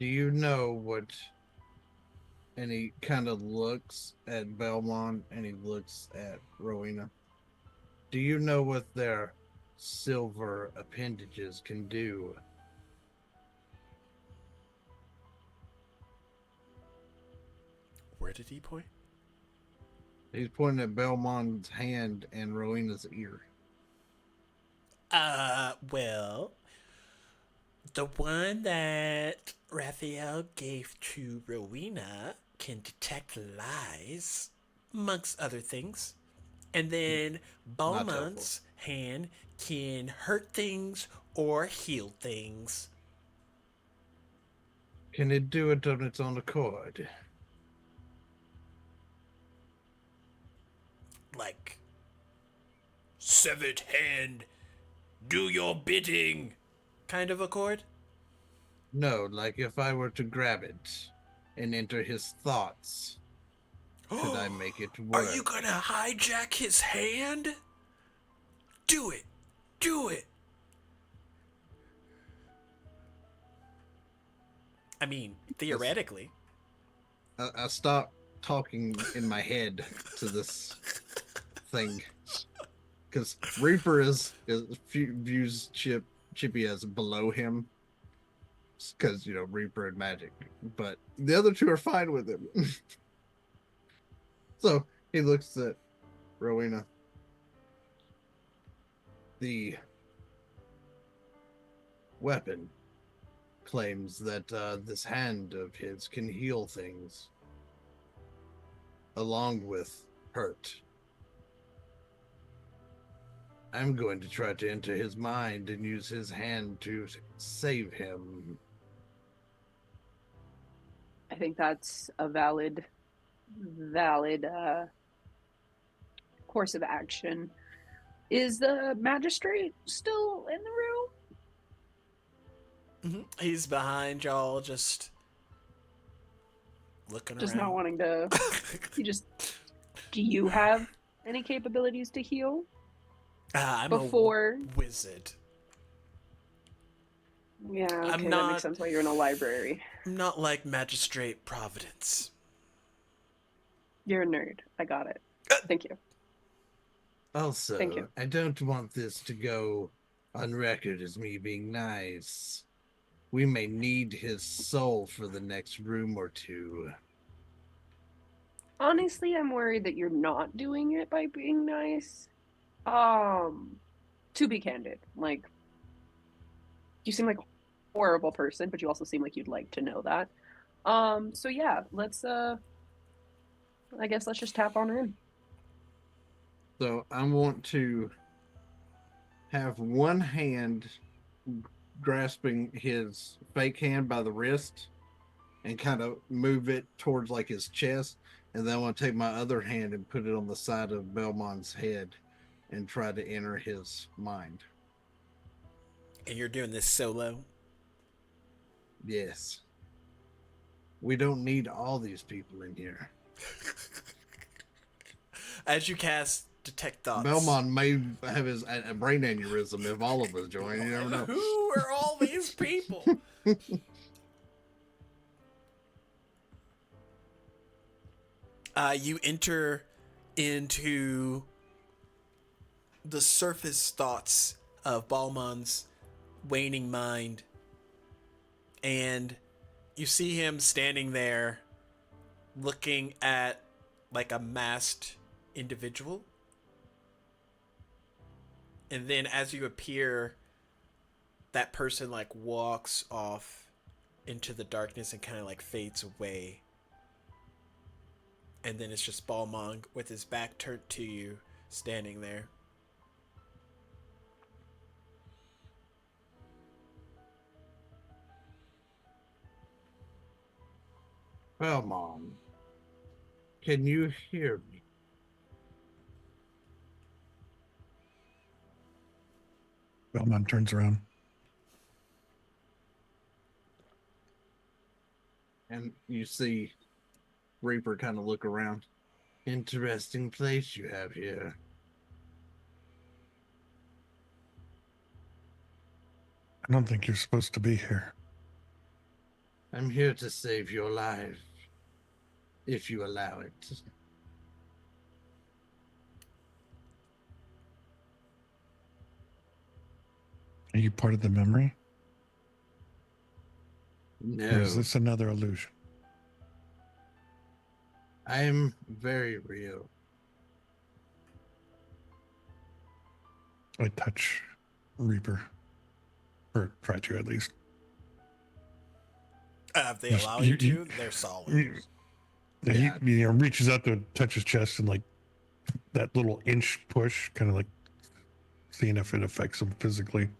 Do you know what... And he kind of looks at Belmont and he looks at Rowena. Do you know what their silver appendages can do? Where did he point? He's pointing at Belmont's hand and Rowena's ear. Well, the one that Raphael gave to Rowena can detect lies, amongst other things. And then Not helpful. Beaumont's hand can hurt things or heal things. Can it do it on its own accord? Like, severed hand, do your bidding, kind of accord? No, like if I were to grab it and enter his thoughts, could I make it work? Are you gonna hijack his hand? Do it! Do it! I mean, theoretically. I stopped talking in my head to this thing. Because Reaper views Chippy as below him. Because, Reaper and magic. But the other two are fine with him. So he looks at Rowena. The weapon claims that this hand of his can heal things along with hurt. I'm going to try to enter his mind and use his hand to save him. I think that's a valid course of action. Is the magistrate still in the room? He's behind y'all, just looking Just around. not wanting to. Do you have any capabilities to heal? I'm Before. a wizard. Yeah, okay, I'm that not- makes sense why you're in a library. I'm not like Magistrate Providence. You're a nerd. I got it. Thank you. Also, Thank you. I don't want this to go on record as me being nice. We may need his soul for the next room or two. Honestly, I'm worried that you're not doing it by being nice. To be candid, like, you seem like a horrible person, but you also seem like you'd like to know that. So yeah, I guess let's just tap on in. So I want to have one hand grasping his fake hand by the wrist and kind of move it towards like his chest. And then I want to take my other hand and put it on the side of Belmont's head and try to enter his mind. And you're doing this solo? Yes. We don't need all these people in here. As you cast Detect Thoughts. Belmont may have a brain aneurysm if all of us join. You never know. Who are all these people? You enter into the surface thoughts of Balmon's waning mind, and you see him standing there looking at like a masked individual. And then as you appear, that person like walks off into the darkness and kind of like fades away. And then it's just Balmong with his back turned to you, standing there. Belmont, can you hear me? Belmont turns around. And you see Reaper kind of look around. Interesting place you have here. I don't think you're supposed to be here. I'm here to save your life, if you allow it. Are you part of the memory? Or No, is this another illusion? I'm very real. I touch Reaper. Or try to, at least. If they Just- allow you- you to, you- they're solid. He reaches out to touch his chest, and like that little inch push, kind of like seeing if it affects him physically.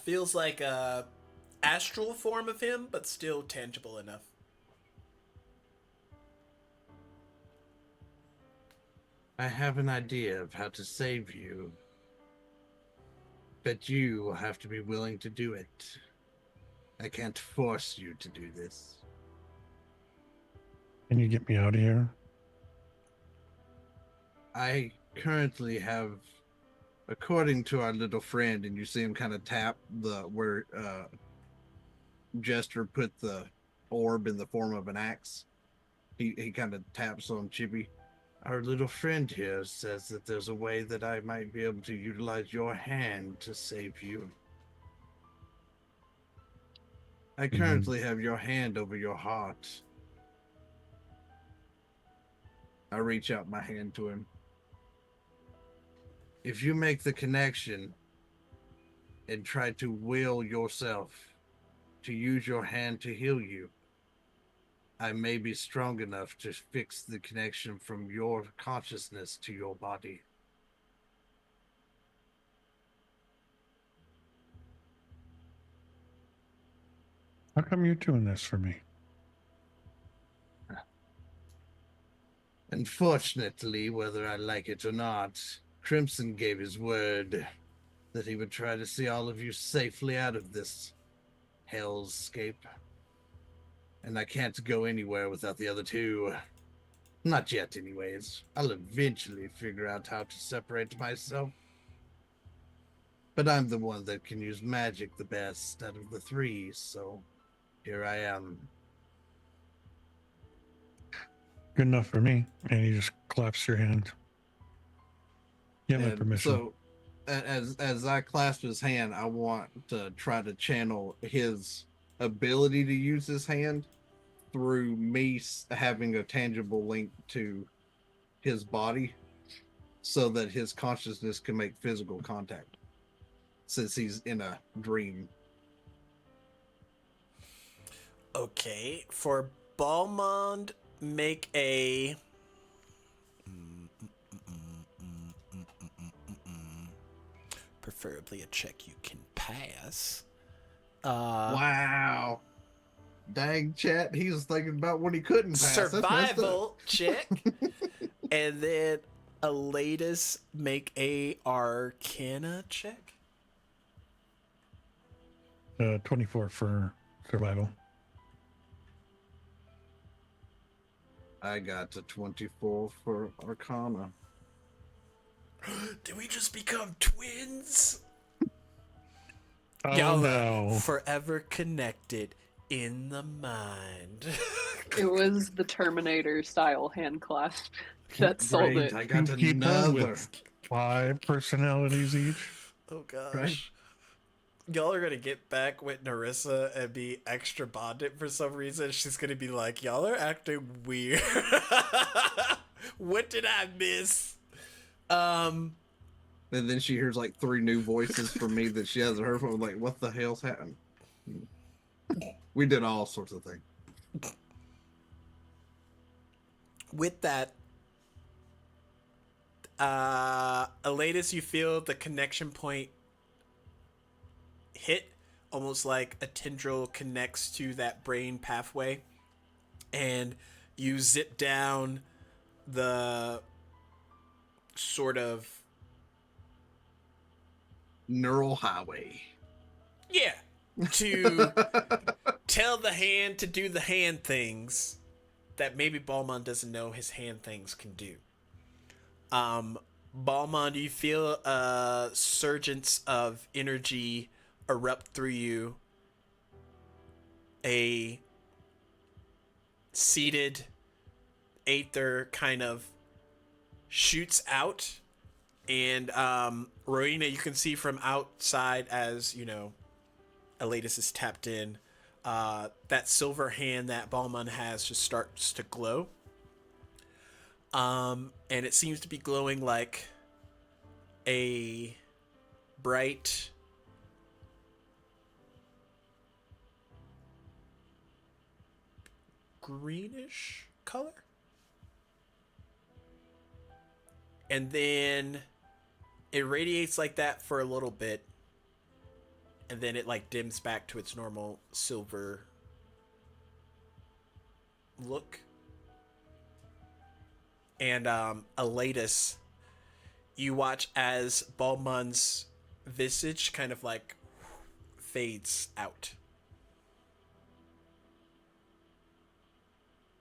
Feels like a astral form of him, but still tangible enough. I have an idea of how to save you. But you will have to be willing to do it. I can't force you to do this. Can you get me out of here? I currently have, according to our little friend, and you see him kind of tap where Jester put the orb in the form of an axe. He kind of taps on Chibi. Our little friend here says that there's a way that I might be able to utilize your hand to save you. I currently have your hand over your heart. I reach out my hand to him. If you make the connection and try to will yourself to use your hand to heal you, I may be strong enough to fix the connection from your consciousness to your body. How come you're doing this for me? Unfortunately, whether I like it or not, Crimson gave his word that he would try to see all of you safely out of this hellscape. And I can't go anywhere without the other two. Not yet, anyways. I'll eventually figure out how to separate myself. But I'm the one that can use magic the best out of the three, so here I am. Good enough for me. And he just claps your hand. Yeah, my And permission. so, as I clasp his hand, I want to try to channel his ability to use his hand through me having a tangible link to his body, so that his consciousness can make physical contact, since he's in a dream. Okay, for Balmond, make a. Preferably a check you can pass. Wow. Dang, chat. He was thinking about when he couldn't pass. That's messed up. Survival check. And then Elatus, make a Arcana check. 24 for survival. I got to 24 for Arcana. Did we just become twins? Oh, Y'all no. are forever connected in the mind. It was the Terminator style hand clasp that sold Great, it. I got Two people another. with 5 personalities each. Oh gosh. Right. Y'all are gonna get back with Narissa and be extra bonded for some reason. She's gonna be like, y'all are acting weird. What did I miss? And then she hears like 3 new voices from me that she hasn't heard from. Like, what the hell's happened? We did all sorts of things. With that, Elatus, you feel the connection point hit, almost like a tendril connects to that brain pathway, and you zip down the sort of Neural highway. yeah to tell the hand to do the hand things that maybe Balmond doesn't know his hand things can do. Balmond, you feel a surgence of energy erupt through you. A seated aether kind of shoots out, and Rowena, you can see from outside, as you know, Elatus is tapped in. that silver hand that Balmon has just starts to glow. And it seems to be glowing like a bright greenish color. And then it radiates like that for a little bit. And then it like dims back to its normal silver look. And Elatus, you watch as Balmun's visage kind of like fades out.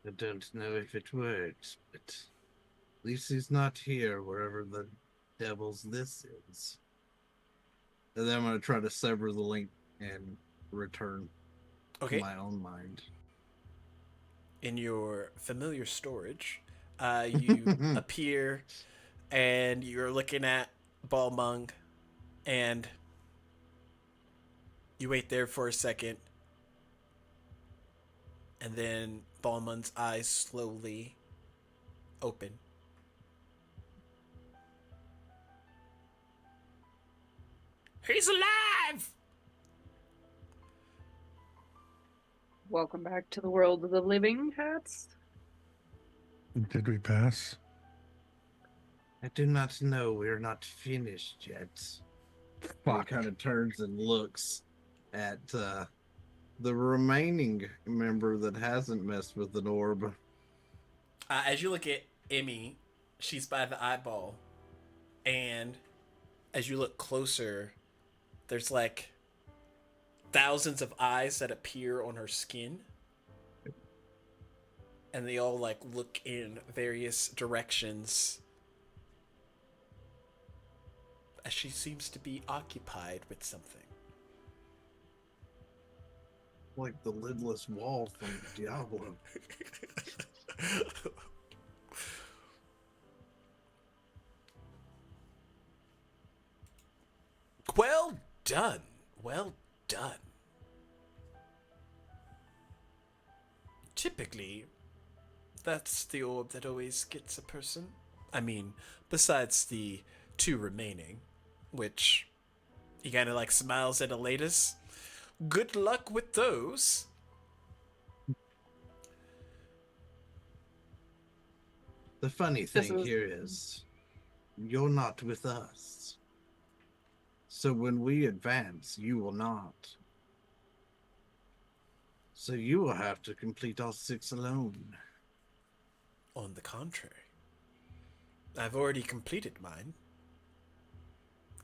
I don't know if it works, but at least he's not here wherever the devil's this is. And then I'm going to try to sever the link and return Okay. to my own mind. In your familiar storage, you appear and you're looking at Balmung, and you wait there for a second, and then Balmung's eyes slowly open. He's alive! Welcome back to the world of the living, Hats. Did we pass? I do not know. We're not finished yet. He kind of turns and looks at the remaining member that hasn't messed with an orb. As you look at Emmy, she's by the eyeball, and as you look closer, there's like thousands of eyes that appear on her skin, and they all like look in various directions as she seems to be occupied with something. Like the lidless wall from Diablo. Well done. Well done. Typically, that's the orb that always gets a person. I mean, besides the two remaining, which he kind of like smiles at Elatus. Good luck with those. The funny thing here is, you're not with us. So when we advance, you will not. So you will have to complete all 6 alone. On the contrary, I've already completed mine.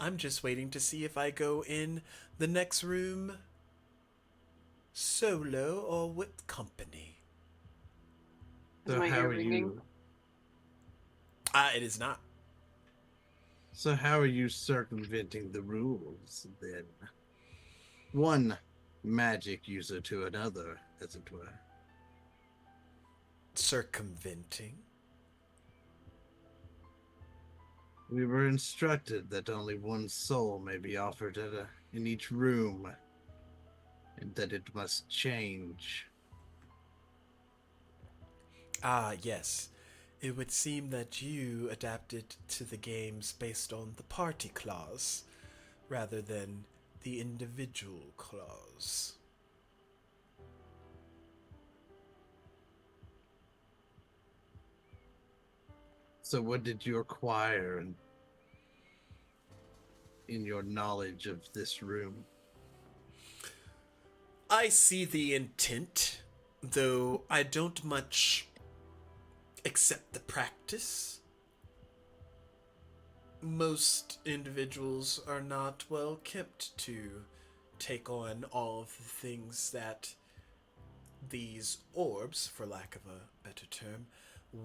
I'm just waiting to see if I go in the next room solo or with company. Is So my how ear are ringing? you? It is not. So how are you circumventing the rules then? One magic user to another, as it were. Circumventing? We were instructed that only one soul may be offered in each room, and that it must change. Ah, yes. It would seem that you adapted to the games based on the party clause, rather than the individual clause. So what did you acquire in your knowledge of this room? I see the intent, though I don't much accept the practice. Most individuals are not well kept to take on all of the things that these orbs, for lack of a better term,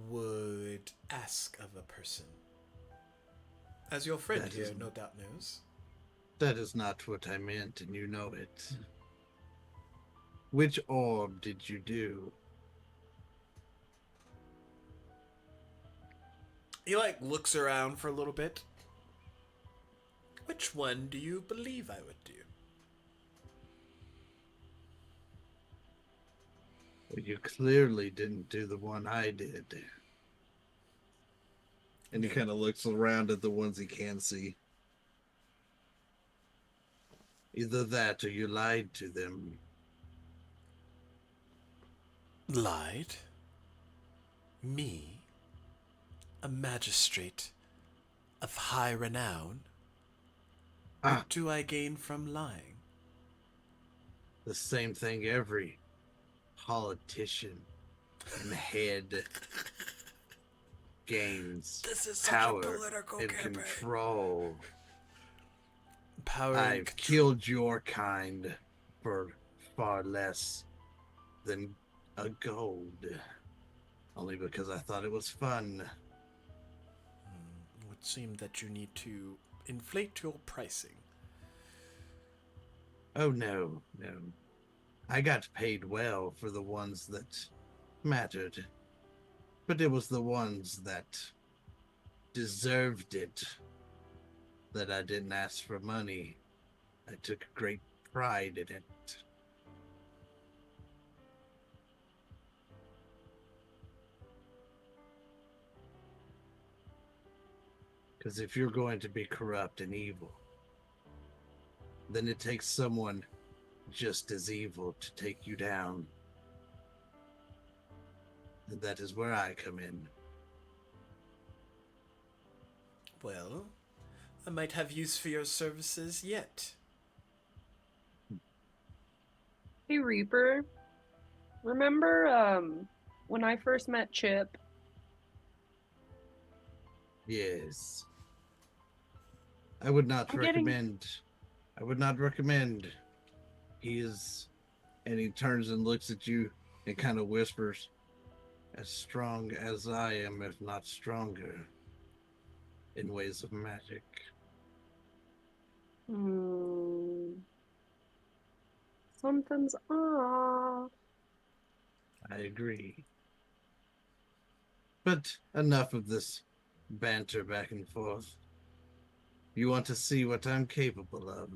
would ask of a person. As your friend That here is- no doubt knows. That is not what I meant, and you know it. Which orb did you do? He like looks around for a little bit. Which one do you believe I would do? You clearly didn't do the one I did. And he kind of looks around at the ones he can see. Either that or you lied to them. Lied? Me? A magistrate of high renown? Ah, What do I gain from lying? the same thing every politician and head gains. This is such Power a political and campaign. control. Power and I've killed your kind for far less than a gold. Only because I thought it was fun. It would seem that you need to inflate your pricing. Oh no, no. I got paid well for the ones that mattered. But it was the ones that deserved it that I didn't ask for money. I took great pride in it. Because if you're going to be corrupt and evil, then it takes someone just as evil to take you down. And that is where I come in. Well, I might have use for your services yet. Hey Reaper, remember when I first met Chip? Yes. I would not I'm getting- recommend. I would not recommend. He is. And he turns and looks at you and kind of whispers, as strong as I am, if not stronger, in ways of magic. Something's off. I agree. But enough of this banter back and forth. You want to see what I'm capable of?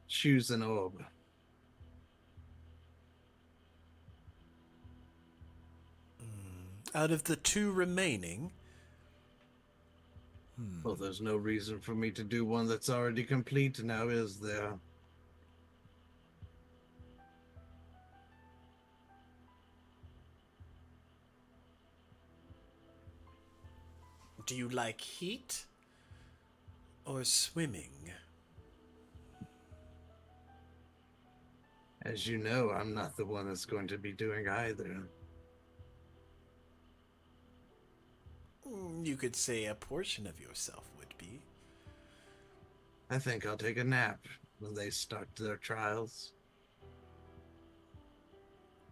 Choose an orb. Out of the two remaining, Well, there's no reason for me to do one that's already complete now, is there? do you like heat or swimming? As you know, I'm not the one that's going to be doing either. You could say a portion of yourself would be. I think I'll take a nap when they start their trials.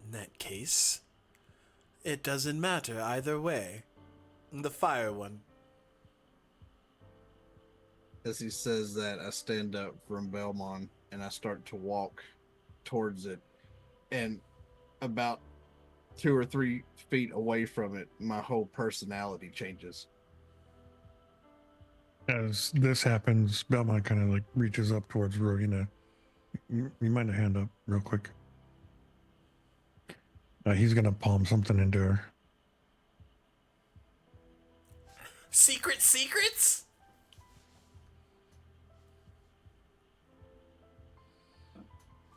In that case, it doesn't matter either way. The fire one. As he says that, I stand up from Belmont and I start to walk towards it. And about 2 or 3 feet away from it, my whole personality changes. As this happens, Belmont kind of like reaches up towards Rowena. You mind a hand up real quick? He's gonna palm something into her. Secrets?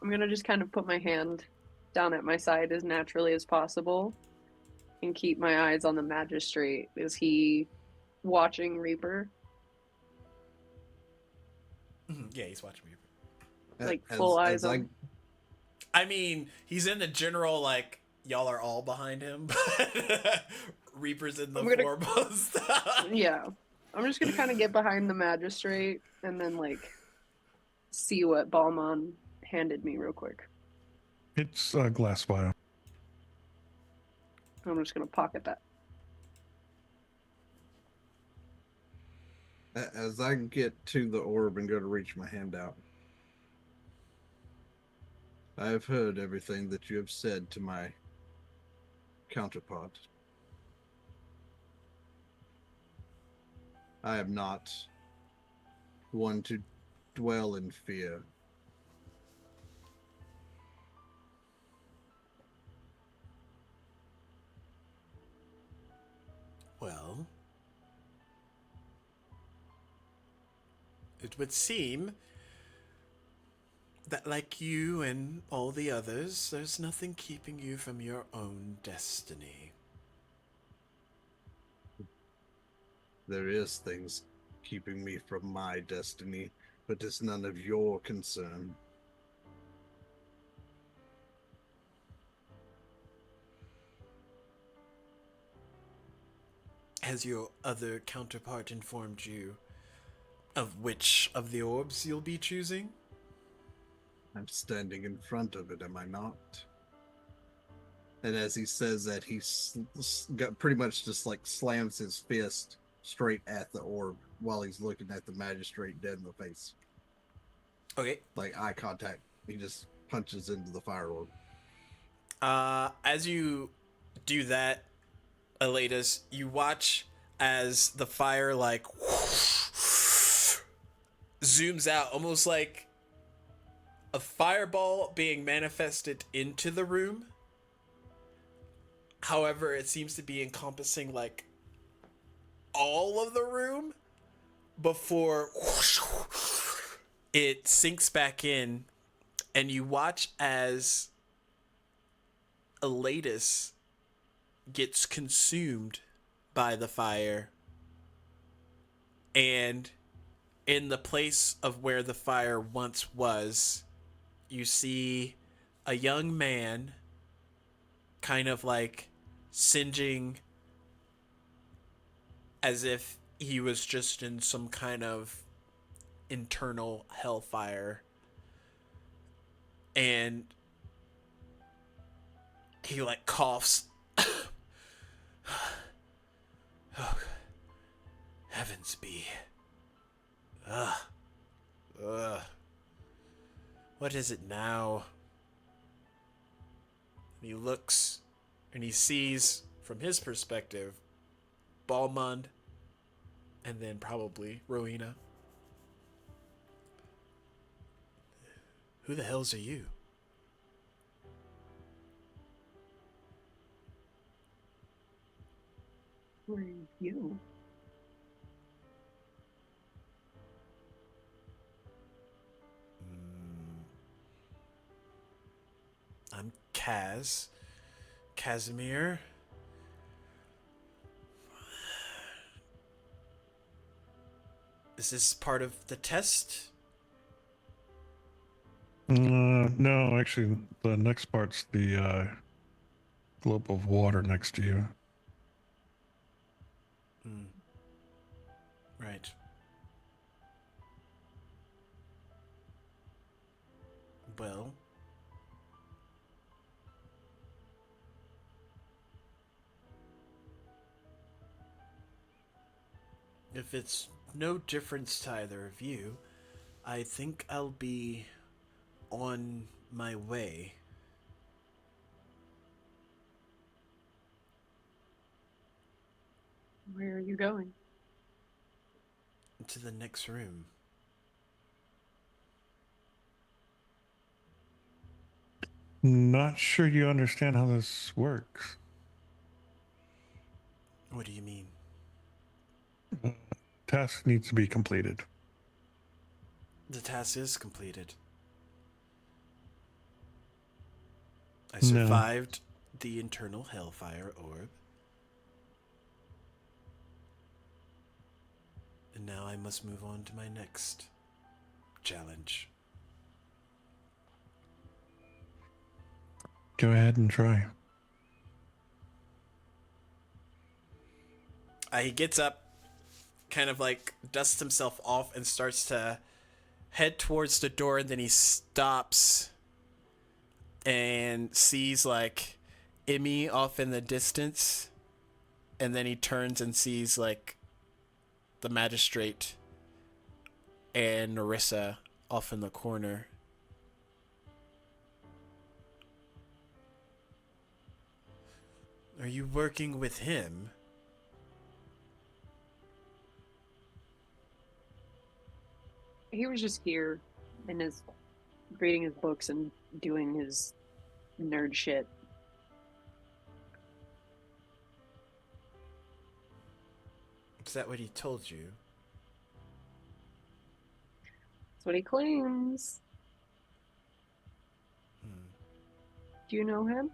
I'm gonna just kind of put my hand down at my side as naturally as possible and keep my eyes on the magistrate. Is he watching Reaper? Yeah, he's watching me. Like, full eyes I, on- I mean, he's in the general, like, y'all are all behind him, but Reaper's in the I'm gonna- foremost. Yeah. I'm just gonna kind of get behind the magistrate and then, like, see what Balmon handed me real quick. It's a glass vial. I'm just gonna pocket that. as I get to the orb and go to reach my hand out, I have heard everything that you have said to my counterpart. I am not one to dwell in fear. It would seem that, like you and all the others, there's nothing keeping you from your own destiny. There is things keeping me from my destiny, but it's none of your concern. Has your other counterpart informed you of which of the orbs you'll be choosing? I'm standing in front of it, am I not? And as he says that, got pretty much just like slams his fist straight at the orb while he's looking at the magistrate dead in the face. Okay. Like eye contact. He just punches into the fire orb. As you do that, Elatus, you watch as the fire like zooms out, almost like a fireball being manifested into the room. However, it seems to be encompassing like all of the room before it sinks back in, and you watch as Elatus gets consumed by the fire, and in the place of where the fire once was, you see a young man kind of like singeing as if he was just in some kind of internal hellfire, and he like coughs. Oh, heavens be. Ugh. Ugh. What is it now? And he looks and he sees, from his perspective, Balmond and then probably Rowena. Who the hells are you? Who are you? I'm Casimir. Is this part of the test? No, actually, the next part's the globe of water next to you. Right. Well, if it's no difference to either of you, I think I'll be on my way. Where are you going? To the next room. Not sure you understand how this works. What do you mean? Task needs to be completed. The task is completed. I No. survived the internal hellfire orb. And now I must move on to my next challenge. Go ahead and try. He gets up, kind of like dusts himself off, and starts to head towards the door, and then he stops and sees like Emmy off in the distance, and then he turns and sees like the magistrate and Narissa off in the corner. Are you working with him? He was just here and is reading his books and doing his nerd shit. Is that what he told you? That's what he claims. Do you know him?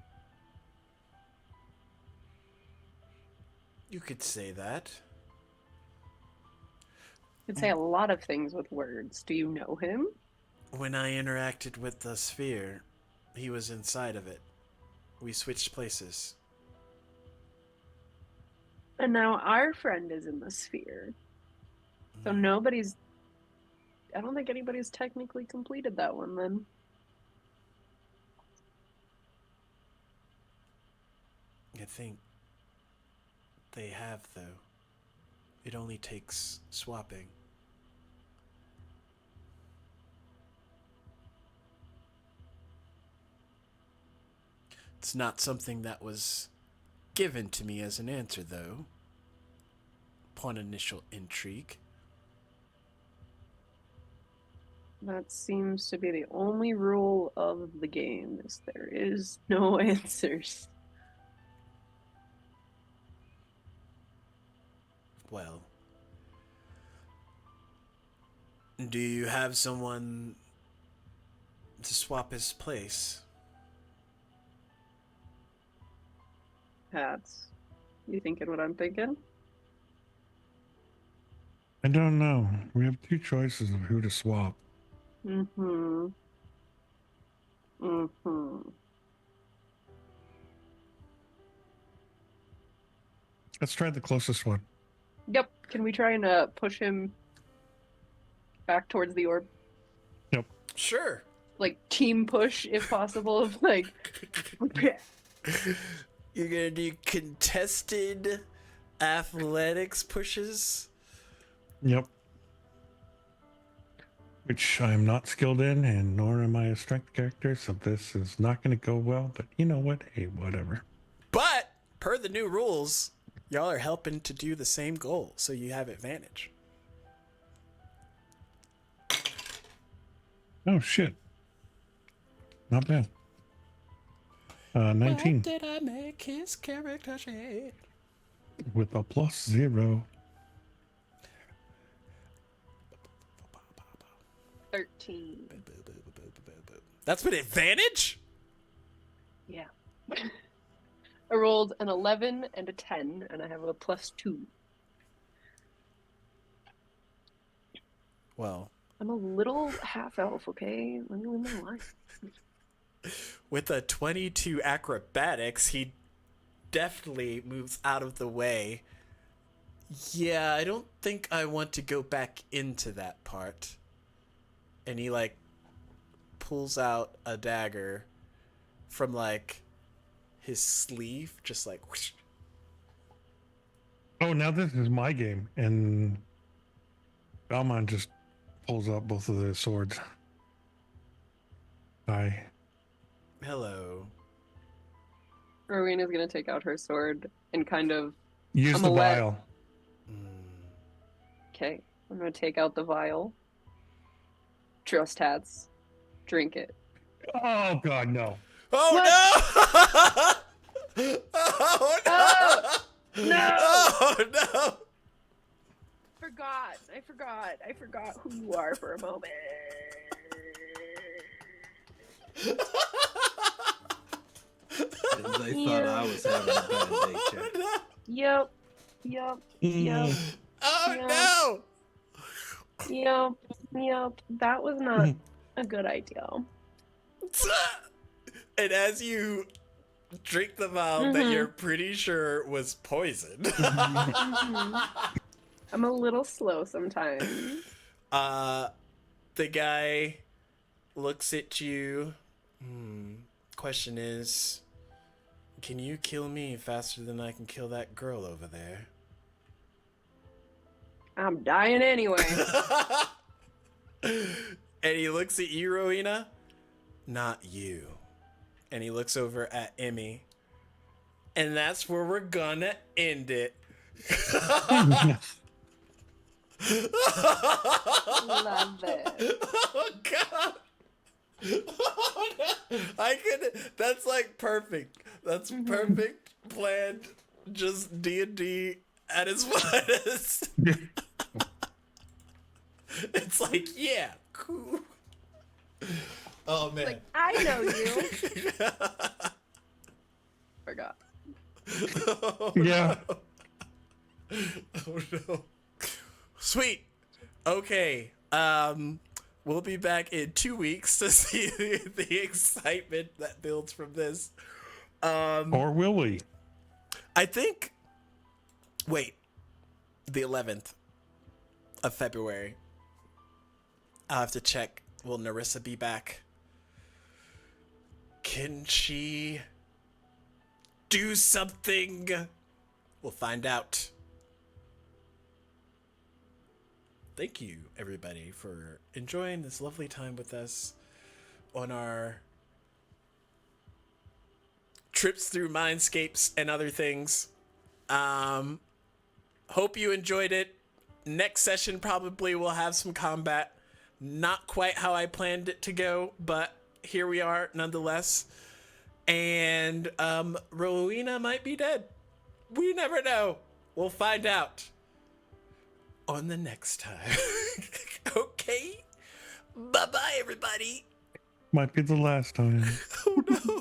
You could say that. You can say a lot of things with words. Do you know him? When I interacted with the sphere, he was inside of it. We switched places. And now our friend is in the sphere. So nobody's... I don't think anybody's technically completed that one then. I think they have, though. It only takes swapping. It's not something that was given to me as an answer, though. Upon initial intrigue. That seems to be the only rule of the game, is there is no answers. Well, do you have someone to swap his place? Hats. You thinking what I'm thinking? I don't know. We have two choices of who to swap. Mm-hmm. Mm-hmm. Let's try the closest one. Yep. Can we try and push him back towards the orb? Sure. Like team push, if possible. Like, You're gonna do contested athletics pushes? Yep. Which I am not skilled in, and nor am I a strength character, so this is not going to go well. But you know what? Hey, whatever. But, per the new rules, y'all are helping to do the same goal, so you have advantage. Oh, shit. Not bad. 19 What did I make his character shade? with a +0. 13. That's with advantage? Yeah. I rolled an 11 and a 10, and I have a +2. Well, I'm a little half elf, okay? Let me live my life. with a 22 acrobatics, he definitely moves out of the way. Yeah, I don't think I want to go back into that part. And he, like, pulls out a dagger from, like, his sleeve, just like, whoosh. Oh, now this is my game. And Balmond just pulls out both of the swords. Hi. Hello. Rowena's gonna take out her sword and kind of... Use I'm the gonna let- vial. Okay, I'm gonna take out the vial. Trust hats. Drink it. Oh, God, no. Oh, no! Oh, no! No! Oh, no! I forgot who you are for a moment. They thought I was having a bad day, Jack. Yep. Oh, no! Yep. That was not a good idea. And as you drink the vial that you're pretty sure was poisoned, I'm a little slow sometimes. the guy looks at you. Question is, can you kill me faster than I can kill that girl over there? I'm dying anyway. And he looks at you, Rowena. Not you. And he looks over at Emmy. And that's where we're gonna end it. Love it. Oh, God. Oh, no. That's like perfect. That's perfect planned. Just D&D at its finest. It's like, yeah, Oh man. Like, I know you. Forgot. Oh, Yeah. no. Oh no. Sweet. Okay. We'll be back in 2 weeks to see the excitement that builds from this. Or will we? I think. Wait. The 11th of February. I'll have to check. Will Narissa be back? Can she do something? We'll find out. Thank you, everybody, for enjoying this lovely time with us on our trips through mindscapes and other things. Hope you enjoyed it. Next session probably will have some combat. Not quite how I planned it to go, but here we are nonetheless. And Rowena might be dead. We never know. We'll find out on the next time. Okay. Bye-bye, everybody. Might be the last time. Oh no.